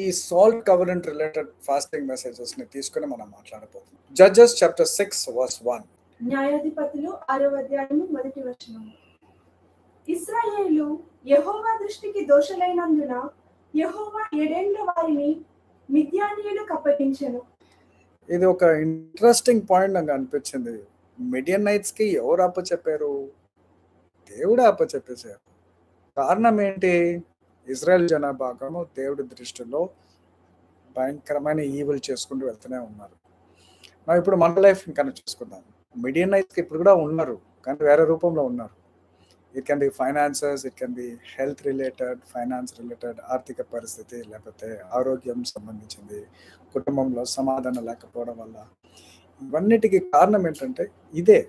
ఈ salt covenant related fasting messages ని తీసుకుని మనం మాట్లాడబోతున్నాం. Judges chapter 6 verse 1. న్యాయాధిపతులు 6వ అధ్యాయము 1వ వచనం. ఇశ్రాయేలు యెహోవా దృష్టికి దోషులైనందున యెహోవా 7 ఏండ్లు వారిని మిద్యానీయులకు అప్పగించెను. ఇది ఒక ఇంట్రెస్టింగ్ పాయింట్ నాకు అనిపించింది. మిడియనైట్స్ కి ఎవరు అప్పచెప్పారు? దేవుడే అప్పచెప్పేశారు. కారణం ఏంటి? ఇజ్రాయెల్ జనాభాగము దేవుడి దృష్టిలో భయంకరమైన ఈవిల్ చేసుకుంటూ వెళ్తూనే ఉన్నారు. మనం ఇప్పుడు మన లైఫ్ ఇంకా చూసుకుందాం. మిడియనైట్స్కి ఇప్పుడు కూడా ఉన్నారు, కానీ వేరే రూపంలో ఉన్నారు. It can B finances, it can B health related, finance related, ఆర్థిక పరిస్థితి, లేకపోతే ఆరోగ్యం సంబంధించింది, కుటుంబంలో సమాధానం లేకపోవడం వల్ల. ఇవన్నిటికీ కారణం ఏంటంటే ఇదే.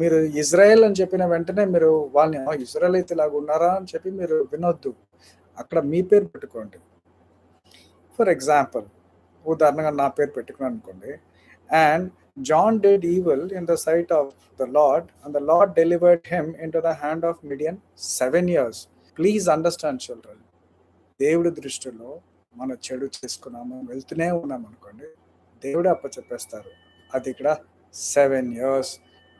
మీరు ఇజ్రాయెల్ అని చెప్పిన వెంటనే మీరు వాళ్ళని ఇజ్రాయెల్ అయితే ఇలాగ ఉన్నారా అని చెప్పి మీరు వినొద్దు. అక్కడ మీ పేరు పెట్టుకోండి. ఫర్ ఎగ్జాంపుల్, ఉదాహరణగా నా పేరు పెట్టుకున్నాను అనుకోండి. And John did evil in the sight of the Lord, and the Lord delivered him into the hand of Midian 7 years. Please understand, children. దేవుడి దృష్టిలో మనం చెడు చేసుకున్నాము, వెళ్తూనే ఉన్నాం అనుకోండి, దేవుడే అప్పచెప్పేస్తారు. అది ఇక్కడ 7 years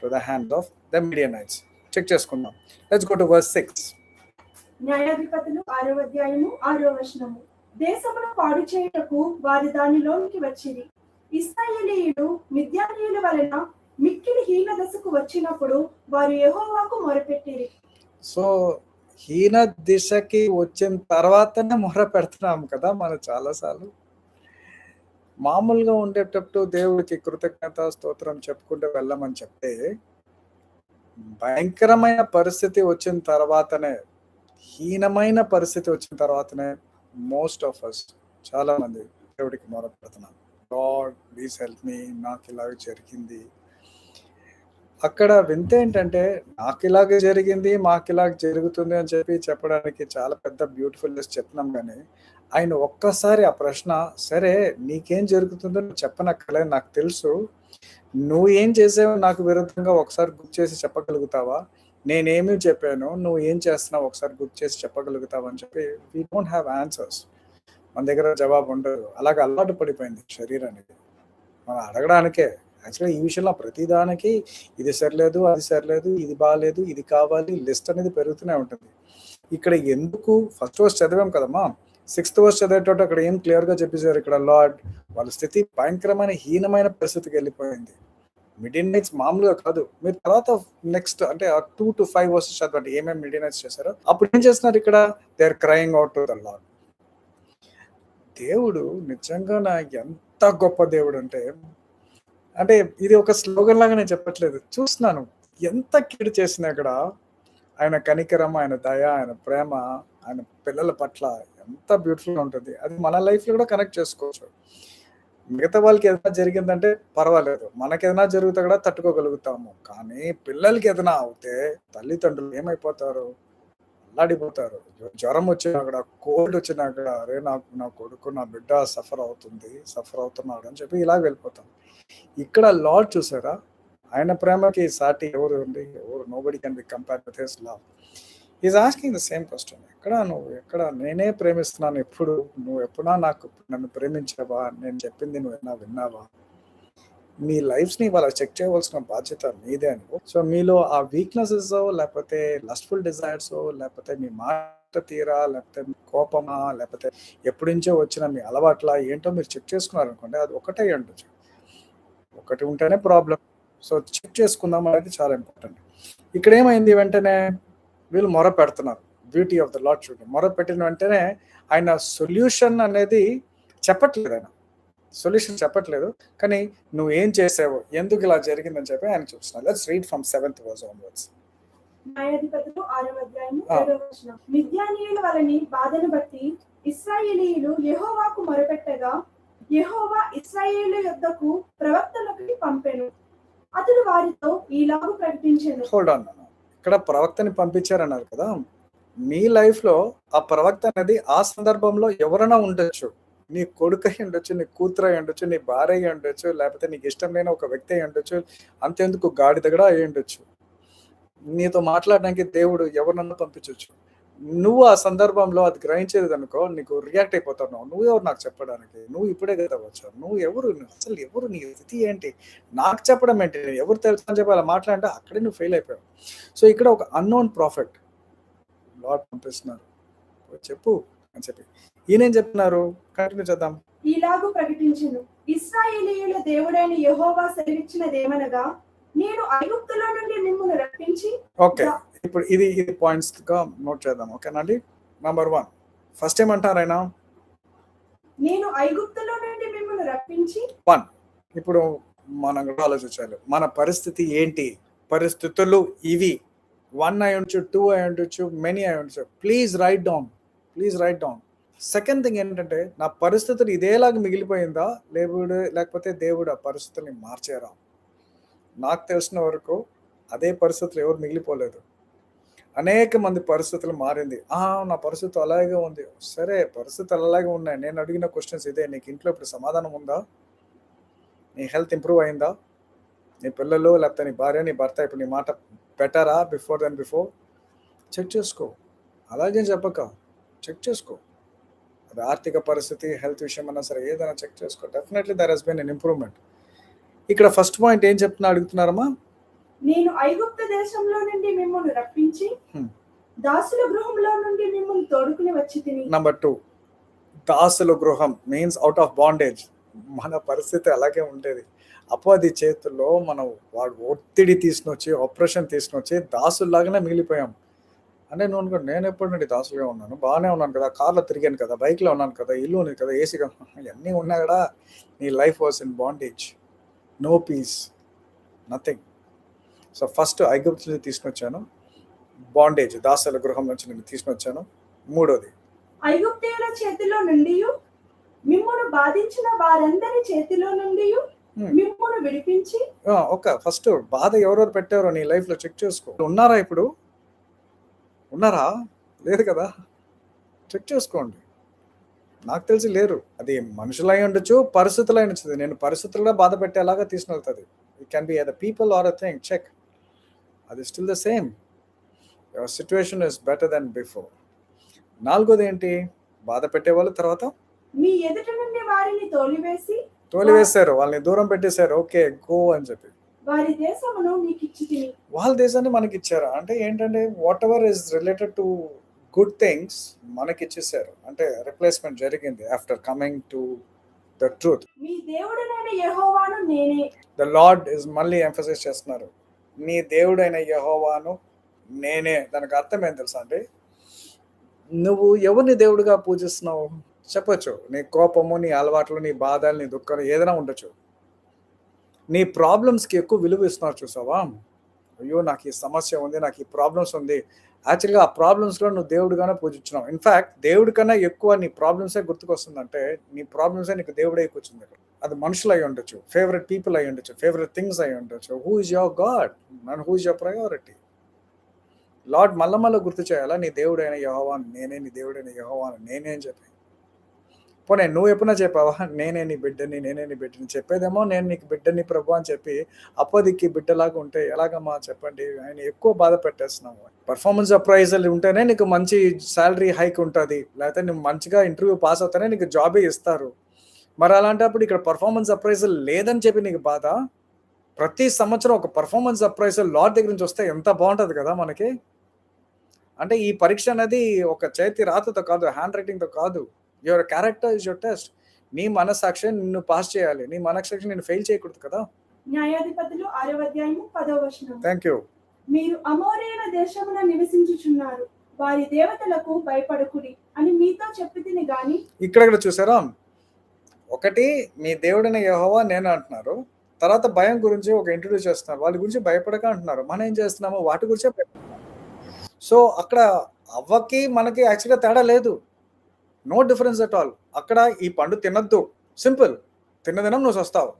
to the hand of the Midianites. Check చేసుకుందాం. Let's go to verse 6. న్యాయాధిపతులు 6వ అధ్యాయము 6వ వచనము. దేశమును పాడు చేయుటకు వారి దానిలోనికి వచ్చిరి. ఇశ్రాయేలీయులు మిద్యానీయుల వలన మిక్కిలి హీన దశకు వచ్చినప్పుడు వారు యెహోవాకు మొరపెట్టిరి. సో హీన దిశకి వచ్చిన తర్వాతనే మొర పెడుతున్నాం కదా మనం చాలాసార్లు. మామూలుగా ఉండేటప్పుడు దేవుడికి కృతజ్ఞత స్తోత్రం చెప్పుకుంటూ వెళ్ళమని చెప్తే, భయంకరమైన పరిస్థితి వచ్చిన తర్వాతనే, హీనమైన పరిస్థితి వచ్చిన తర్వాతనే మోస్ట్ ఆఫ్ అస్, చాలా మంది దేవుడికి మొర పెడుతున్నాం. గాడ్ ప్లీజ్ హెల్ప్ మీ, నాకు ఇలాగ జరిగింది. అక్కడ వింత ఏంటంటే, నాకు ఇలాగ జరిగింది, మాకు ఇలాగ జరుగుతుంది అని చెప్పి చెప్పడానికి చాలా పెద్ద బ్యూటిఫుల్ లిస్ట్ చెప్తున్నాం. కానీ ఆయన ఒక్కసారి ఆ ప్రశ్న, సరే నీకేం జరుగుతుందో చెప్పనక్కర్లేదు, నాకు తెలుసు, నువ్వు ఏం చేసావు నాకు విరుద్ధంగా ఒకసారి గుర్తు చేసి చెప్పగలుగుతావా? నేనేమి చెప్పాను, నువ్వు ఏం చేస్తున్నావు ఒకసారి గుర్తు చేసి చెప్పగలుగుతావా అని చెప్పి వీ డోంట్ హ్యావ్ ఆన్సర్స్. మన దగ్గర జవాబు ఉండదు. అలాగ అలవాటు పడిపోయింది శరీరానికి మనం అడగడానికే. యాక్చువల్గా ఈ విషయంలో ప్రతిదానికి ఇది సరిలేదు, అది సరిలేదు, ఇది బాగాలేదు, ఇది కావాలి, లిస్ట్ అనేది పెరుగుతూనే ఉంటుంది. ఇక్కడ ఎందుకు ఫస్ట్ వర్స్ చదివాం కదమ్మా, 6th వర్స్ చదివేటప్పుడు అక్కడ ఏం క్లియర్గా చెప్పేశారు. ఇక్కడ లార్డ్ వాళ్ళ స్థితి భయంకరమైన హీనమైన పరిస్థితికి వెళ్ళిపోయింది. మిడియనైట్స్ మామూలుగా కాదు. మీరు తర్వాత నెక్స్ట్ అంటే 2 to 5 వర్సెస్ చదవండి ఏమేమి మిడియనైట్స్ చేశారో. అప్పుడు ఏం చేస్తున్నారు? ఇక్కడ they are crying out to the Lord. దేవుడు నిజంగా ఎంత గొప్ప దేవుడు అంటే ఇది ఒక స్లోగన్ లాగా నేను చెప్పట్లేదు. చూస్తున్నాను ఎంత కీడు చేసినా ఇక్కడ ఆయన కనికరం, ఆయన దయ, ఆయన ప్రేమ, ఆయన పిల్లల పట్ల ఎంత బ్యూటిఫుల్గా ఉంటుంది. అది మన లైఫ్లో కూడా కనెక్ట్ చేసుకోవచ్చు. మిగతా వాళ్ళకి ఏదైనా జరిగిందంటే పర్వాలేదు, మనకి ఏదైనా జరిగితే కూడా తట్టుకోగలుగుతాము. కానీ పిల్లలకి ఏదైనా అవుతే తల్లిదండ్రులు ఏమైపోతారు? అల్లాడిపోతారు. జ్వరం వచ్చినా కూడా, కోల్డ్ వచ్చినా కూడా, అరే నా కొడుకు, నా బిడ్డ సఫర్ అవుతున్నాడు అని చెప్పి ఇలా వెళ్ళిపోతాం. ఇక్కడ లార్డ్ చూసారా, ఆయన ప్రేమకి సాటి ఎవరు ఉంది? ఎవరు? Nobody can be compared with his love. Is asking the same question. ఎక్కడ నేనే ప్రేమిస్తున్నాను, ఎప్పుడు నువ్వు ఎప్పుడా నన్ను ప్రేమించావా? నేను చెప్పింది నువ్వు విన్నావా? మీ లైఫ్ని వాళ్ళ చెక్ చేయవలసిన బాధ్యత మీదే అని. సో మీలో ఆ వీక్నెసెస్, లేకపోతే లస్ట్ఫుల్ డిజైర్స్, లేకపోతే మీ మాట తీరా, లేకపోతే కోపమా, లేకపోతే ఎప్పటి నుంచో వచ్చిన మీ అలవాట్ల ఏంటో మీరు చెక్ చేసుకున్నారనుకోండి, అది ఒకటే ఉండొచ్చు. ఒకటి ఉంటేనే ప్రాబ్లం. సో చెక్ చేసుకుందాం అనేది చాలా ఇంపార్టెంట్. ఇక్కడ ఏమైంది? వెంటనే వీళ్ళు మొర పెడుతున్నారు. బ్యూటీ ఆఫ్ ద లార్డ్ చూడండి. మొర పెట్టిన వెంటనే ఆయన సొల్యూషన్ అనేది చెప్పట్లేదు, కానీ నువ్వు ఏం చేసావు, ఎందుకు ఇలా జరిగిందని చెప్పి ఆయన చూస్తున్నారు. Let's read from 7th verse onwards. న్యాయాధిపతులు 6వ అధ్యాయము 7వ వచనం. మిద్యానీయుల వలని బాధను బట్టి ఇశ్రాయేలీయులు యెహోవాకు మొరపెట్టగా యెహోవా ఇశ్రాయేలు యొద్దకు ప్రవక్తలకు పంపెను. అతడు వారితో ఈలాగు ప్రకటించెను. Hold on. ఇక్కడ ప్రవక్తని పంపించారన్నారు కదా, మీ లైఫ్ లో ఆ ప్రవక్త అనేది ఆ సందర్భంలో ఎవరైనా ఉండొచ్చు. నీ కొడుకు అయి ఉండొచ్చు, నీ కూతురు అయి ఉండొచ్చు, నీ భార్య అయి ఉండొచ్చు, లేకపోతే నీకు ఇష్టం లేని ఒక వ్యక్తి అయి ఉండొచ్చు, అంతేందుకు గాడిద కూడా అయి ఉండొచ్చు. నీతో మాట్లాడడానికి దేవుడు ఎవరినన్నా పంపించవచ్చు. నువ్వు ఆ సందర్భంలో అది గ్రహించేది అనుకో, నీకు రియాక్ట్ అయిపోతున్నావు. నువ్వెవరు నాకు చెప్పడానికి? నువ్వు ఇప్పుడే కదా వచ్చావు. నువ్వు ఎవరు? అసలు ఎవరు? నీ స్థితి ఏంటి? నాకు చెప్పడం ఏంటి? ఎవరు తెలుసు అని చెప్పి అలా మాట్లాడంటే అక్కడే నువ్వు ఫెయిల్ అయిపోయావు. సో ఇక్కడ ఒక అన్నోన్ ప్రాఫిట్ లార్డ్ పంపిస్తున్నారు. చెప్పు అని చెప్పి. ఈయనేం చెప్తున్నారు? కంటిన్యూ చేద్దాం. ఇలాగు ప్రకటించును, ఇశ్రాయేలీయుల దేవుడైన యెహోవా సెలవిచ్చినదేమనగా, నేను ఐగుప్తులో నుండి మిమ్మును రప్పించి ఓకే, ఇప్పుడు ఇది పాయింట్స్ గా నోట్ చేద్దాం. ఓకేనండి. నంబర్ 1 ఫస్ట్ ఏమంటారు ఆయన? నేను ఐగుప్తులో నుండి మిమ్మును రప్పించి 1 ఇప్పుడు మనం కూడా ఆలోచించాలి. మన పరిస్థితి ఏంటి? పరిస్థితులు ఇవి. 1 అయి ఉండొచ్చు, 2 అయి ఉండొచ్చు, మెనీ అయి ఉండొచ్చు. Please right down. Second thing ఏంటంటే, నా పరిస్థితులు ఇదేలాగా మిగిలిపోయిందా, లేకపోతే దేవుడు ఆ పరిస్థితుల్ని మార్చారా? నాకు తెలిసిన వరకు అదే పరిస్థితులు ఎవరు మిగిలిపోలేదు. అనేక మంది పరిస్థితులు మారింది. నా పరిస్థితి అలాగే ఉంది. సరే, పరిస్థితులు అలాగే ఉన్నాయి. నేను అడిగిన క్వశ్చన్స్ ఇదే. నీకు ఇంట్లో ఇప్పుడు సమాధానం ఉందా? నీ హెల్త్ ఇంప్రూవ్ అయిందా? నీ పిల్లలు లేకపోతే నీ భార్య, నీ భర్త ఇప్పుడు నీ మాట బెటరా బిఫోర్ చెక్ చేసుకో. అలాగే చెప్పక చెక్ చేసుకో. అది ఆర్థిక పరిస్థితి, హెల్త్ విషయం అన్నా సరే, ఏదైనా చెక్ చేసుకో. Definitely there has been an improvement. ఇక్కడ ఫస్ట్ పాయింట్ ఏం అడుగుతున్నారమ్మా? నేను ఐగుప్తు దేశంలో నుండి మిమ్మును రప్పించి దాసుల గృహంలో నుండి మిమ్మును తోడుకుని వచ్చి తిని. నంబర్ 2 దాసుల గృహం మీన్స్ అవుట్ ఆఫ్ బాండేజ్. మన పరిస్థితి అలాగే ఉండేది. అపవాది చేతుల్లో మనం వాడు ఒత్తిడి తీసుకొచ్చి, ఆపరేషన్ తీసుకొచ్చి దాసుల్లాగానే మిగిలిపోయాం. అంటే నువ్వు అనుకో, నేను ఎప్పటి నుండి దాసులుగా ఉన్నాను, బాగానే ఉన్నాను కదా, కార్లో తిరిగాను కదా, బైక్లో ఉన్నాను కదా, ఇల్లు ఉంది కదా, ఏసీ కదా, ఇవన్నీ ఉన్నా కూడా నీ life was in bondage. No peace, nothing. So first ఐగుప్తు నుంచి తీసుకొచ్చాను, బాండేజ్ దాసుల గృహం నుంచి నేను తీసుకొచ్చాను. 3వది, ఐగుప్తీయుల చేతిలో నుండి మిమ్మును బాధించిన వారందరి చేతిలో నుండి మిమ్మును విడిపించి. ఫస్ట్ బాధ ఎవరెవరు పెట్టారో నీ లైఫ్ లో చెక్ చేసుకో. ఉన్నారా? ఇప్పుడు ఉన్నారా? లేదు కదా, చెక్ చేసుకోండి. నాకు తెలిసి లేరు. అది మనుషులు అయి ఉండొచ్చు, పరిస్థితులు అయి ఉండొచ్చు. నేను పరిస్థితుల్లో బాధ పెట్టేలాగా తీసుకెళ్తుంది. It can be either people or a thing. Check. అది still the same. Your situation is better then before. 4వది ఏంటి? బాధ పెట్టేవాళ్ళు. తర్వాత మీ ఎదుట నుండి వారిని తోలివేశారు, వాళ్ళని దూరం పెట్టేశారు. ఓకే, గో అని చెప్పి వారి దేశమును మీకు ఇచ్చితిని. వాళ్ళ దేశాన్ని మనకి ఇచ్చారు. అంటే ఏంటంటే, whatever is related to good things మనకి ఇచ్చేసారు. అంటే రిప్లేస్మెంట్ జరిగింది after coming to the truth. మీ దేవుడైన యెహోవాను నేనే. ద లార్డ్ ఇస్ మళ్ళీ ఎంఫసైజ్ చేస్తున్నారు, నీ దేవుడైన యెహోవాను నేనే. దానికి అర్థం ఏం తెలుసా అంటే, నువ్వు ఎవరిని దేవుడిగా పూజిస్తున్నావు? చెప్పొచ్చు. నీ కోపము, నీ అలవాట్లు, నీ బాధలు, నీ దుఃఖాలు ఏదైనా ఉండొచ్చు. నీ ప్రాబ్లమ్స్కి ఎక్కువ విలువ ఇస్తున్నారు. చూసావా? అయ్యో, నాకు ఈ సమస్య ఉంది, నాకు ఈ ప్రాబ్లమ్స్ ఉంది. యాక్చువల్గా ఆ ప్రాబ్లమ్స్లో నువ్వు దేవుడిగానే పూజించున్నావు. ఇన్ఫ్యాక్ట్ దేవుడి కన్నా ఎక్కువ నీ ప్రాబ్లమ్సే గుర్తుకొస్తుందంటే, నీ ప్రాబ్లమ్సే నీకు దేవుడే కూర్చుంది. అది మనుషులు అయి ఉండొచ్చు, ఫేవరెట్ పీపుల్ అయి ఉండొచ్చు, ఫేవరెట్ థింగ్స్ అయి ఉండొచ్చు. Who is your God and who is your priority? Lord మళ్ళీ గుర్తు చేయాలా, నీ దేవుడైన యెహోవాను నేనే, నీ దేవుడైన యెహోవాను నేనే అని చెప్పి. పోనీ నువ్వు ఎప్పుడైనా చెప్పావా, నేనే నీ బిడ్డని? చెప్పేదేమో నేను నీకు బిడ్డని ప్రభు అని చెప్పి, అప్పదికి బిడ్డలాగా ఉంటే ఎలాగమ్మా చెప్పండి? ఆయన ఎక్కువ బాధ పెట్టేస్తున్నావు. పర్ఫార్మెన్స్ అప్రైజల్ ఉంటేనే నీకు మంచి శాలరీ హైక్ ఉంటుంది, లేకపోతే నువ్వు మంచిగా ఇంటర్వ్యూ పాస్ అవుతానే నీకు జాబే ఇస్తారు. మరి అలాంటప్పుడు ఇక్కడ పర్ఫార్మెన్స్ అప్రైజల్ లేదని చెప్పి నీకు బాధ. ప్రతి సంవత్సరం ఒక పర్ఫార్మెన్స్ అప్రైజల్ లార్డ్ దగ్గర నుంచి వస్తే ఎంత బాగుంటుంది కదా మనకి. అంటే ఈ పరీక్ష అనేది ఒక చేతి రాతతో కాదు, హ్యాండ్ రైటింగ్తో కాదు. Your character is your test. నీ మనస్సాక్షి నిన్ను పాస్ చేయాలి, నీ మనస్సాక్షి నిన్ను ఫెయిల్ చేయకూడదు కదా. న్యాయాధిపతులు 6వ అధ్యాయము 10వ వచనం. Thank you. మీరు అమోరీయుల దేశమున నివసించుచున్నారు, వారి దేవతలకు భయపడకుడి అని మీతో చెప్పితిని గాని. ఇక్కడ చూసారా, ఒకటి మీ దేవుడైన యెహోవా నేను అంటున్నారు, తర్వాత భయం గురించి ఒక ఇంట్రడ్యూస్ చేస్తున్నారు. వాళ్ళ గురించి భయపడక అంటున్నారు. మనం ఏం చేస్తున్నాము, వాటి గురించే భయపడుతున్నాం. సో అక్కడ అవ్వకి మనకి యాక్చువల్గా తేడా లేదు. No difference at all. అక్కడ ఈ పండు తినద్దు, సింపుల్, తిన్నదినం నువ్వు వస్తావు.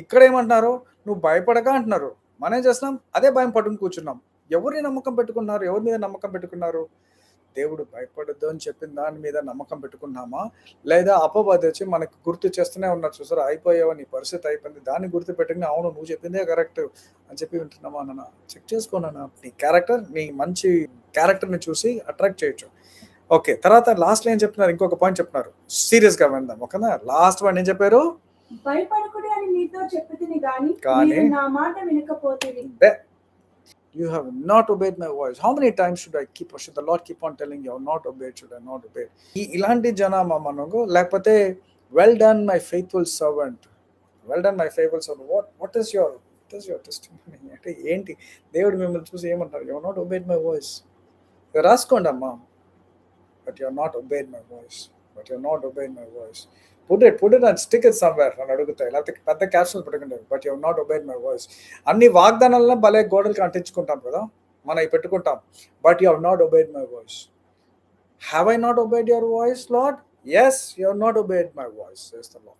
ఇక్కడ ఏమంటున్నారు, నువ్వు భయపడక అంటున్నారు. మనం ఏం చేస్తున్నాం, అదే భయం పట్టుకుని కూర్చున్నాం. ఎవరిని నమ్మకం పెట్టుకున్నారు? ఎవరి మీద నమ్మకం పెట్టుకున్నారు? దేవుడు భయపడద్దు అని చెప్పిన దాని మీద నమ్మకం పెట్టుకున్నామా, లేదా అపవాది వచ్చి మనకు గుర్తు చేస్తూనే ఉన్నారు, చూసారా అయిపోయావా, నీ పరిస్థితి అయిపోయింది, దాన్ని గుర్తు పెట్టుకుని అవును నువ్వు చెప్పిందే కరెక్ట్ అని చెప్పి వింటున్నామా అన్న చెక్ చేసుకోనన్నా. నీ క్యారెక్టర్, నీ మంచి క్యారెక్టర్ని చూసి అట్రాక్ట్ చేయొచ్చు. ఓకే, తర్వాత లాస్ట్లో ఏం చెప్తున్నారు, ఇంకొక పాయింట్ చెప్తున్నారు, సీరియస్గా విందాం. ఓకేనా, లాస్ట్ పాయింట్ ఏం చెప్పారు, భయపడకుడి అని మీతో చెప్పుతిని గాని కానీ మీరు నా మాట వినకపోతిరి. You have not obeyed my voice. How many times should the Lord keep on telling you, not obeyed, should I not obey? ఇలాంటి జనామా మనకు, లేకపోతే well done my faithful servant, well done my faithful servant, what is your testimony? అంటే ఏంటి, దేవుడు మిమ్మల్ని చూసి ఏమంటారు, you have not obeyed my voice. రాసుకోండి అమ్మా, but you have not obeyed my voice, but you have not obeyed my voice. Put it and stick it somewhere అని అడుగుతాయి, లేకపోతే పెద్ద క్యాప్షన్ పెట్టుకుంటారు, but you have not obeyed my voice. అన్ని వాగ్దానాలను భలే గోడలకి అంటించుకుంటాం కదా, మనం పెట్టుకుంటాం, but you have not obeyed my voice. Have I not obeyed your voice lord? yes, you have not obeyed my voice, says the Lord.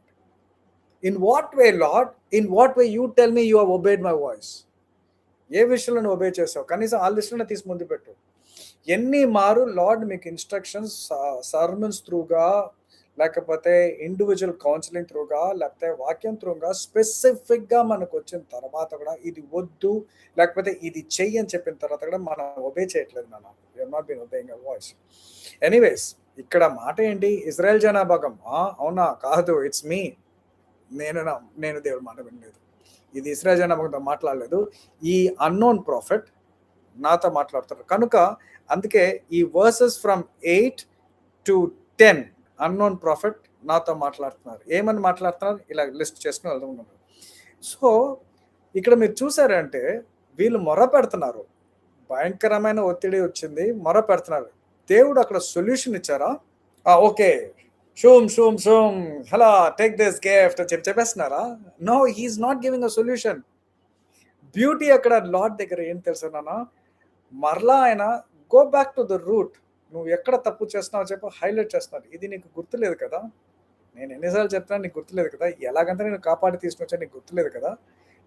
In what way, Lord? In what way you tell me you have obeyed my voice? ఏ విషయంలో నువ్వు obey చేసావు, కనీసం ఆ లిస్టులో తీసి ముందు పెట్టు. ఎన్ని మారు లార్డ్ మీకు ఇన్స్ట్రక్షన్స్ సర్మన్స్ త్రూగా, లేకపోతే ఇండివిజువల్ కౌన్సిలింగ్ త్రూగా, లేకపోతే వాక్యం త్రూగా స్పెసిఫిక్గా మనకు వచ్చిన తర్వాత కూడా ఇది వద్దు, లేకపోతే ఇది చెయ్యి అని చెప్పిన తర్వాత కూడా మనం ఒబే చేయట్లేదు. మనం you have not been obeying your voice. Anyways, ఇక్కడ మాట ఏంటి, ఇజ్రాయెల్ జనాభాగం అవునా కాదు, ఇట్స్ మీ, నేను దేవుడు మాట వినలేదు, ఇది ఇజ్రాయెల్ జనాభాగంతో మాట్లాడలేదు, ఈ అన్నోన్ ప్రాఫిట్ నాతో మాట్లాడుతారు. కనుక అందుకే E versus from 8 to 10 unknown profit నాతో మాట్లాడుతున్నారు. ఏమని మాట్లాడుతున్నారు, ఇలా లిస్ట్ చేసుకుని వెళ్తున్నారు. సో ఇక్కడ మీరు చూసారంటే వీళ్ళు మొర పెడుతున్నారు, భయంకరమైన ఒత్తిడి వచ్చింది, మొర పెడుతున్నారు. దేవుడు అక్కడ సొల్యూషన్ ఇచ్చారా? ఓకే, షూమ్ షూమ్ షూమ్ హలో టేక్ దిస్ గిఫ్ట్ అని చెప్పేస్తున్నారా? No, he is not giving a solution. Beauty అక్కడ లార్డ్ దగ్గర ఏం తెలుసు నాన్న, మరలా ఆయన go back to the root, నువ్వు ఎక్కడ తప్పు చేస్తున్నావు చెప్పి హైలైట్ చేస్తున్నారు. ఇది నీకు గుర్తులేదు కదా, నేను ఎన్నిసార్లు చెప్తున్నా నీకు గుర్తులేదు కదా, ఎలాగంతా నేను కాపాడి తీసుకొచ్చా నీకు గుర్తులేదు కదా,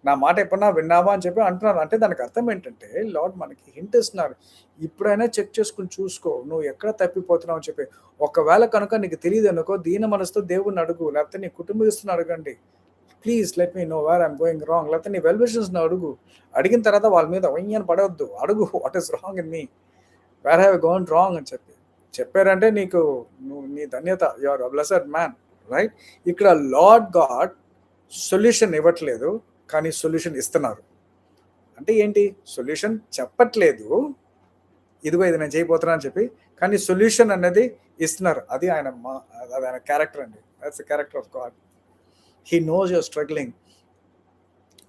నా మాట ఎప్పుడన్నా విన్నావా అని చెప్పి అంటున్నారు. అంటే దానికి అర్థం ఏంటంటే లార్డ్ మనకి హింట్ ఇస్తున్నారు, ఇప్పుడైనా చెక్ చేసుకుని చూసుకో నువ్వు ఎక్కడ తప్పిపోతున్నావు అని చెప్పి. ఒకవేళ కనుక నీకు తెలియదు అనుకో, దీన మనసుతో దేవుడిని అడుగు, లేకపోతే నీ కుటుంబస్తుని అడగండి, please let me know where I'm going wrong, లేకపోతే నీ వెల్ విషన్స్ని అడుగు. అడిగిన తర్వాత వాళ్ళ మీద వయ్యని పడవద్దు, అడుగు what is wrong in me, where have gone wrong అని చెప్పారంటే నీకు నీ ధన్యత, you are a blessed man, right? ఇక్కడ లార్డ్ గాడ్ సొల్యూషన్ ఇవ్వట్లేదు, కానీ సొల్యూషన్ ఇస్తున్నారు. అంటే ఏంటి, సొల్యూషన్ చెప్పట్లేదు, ఇదిగో ఇది నేను చేయబోతున్నా అని చెప్పి, కానీ సొల్యూషన్ అనేది ఇస్తున్నారు. అది ఆయన క్యారెక్టర్ అండి, that's the character of God. He knows your struggling,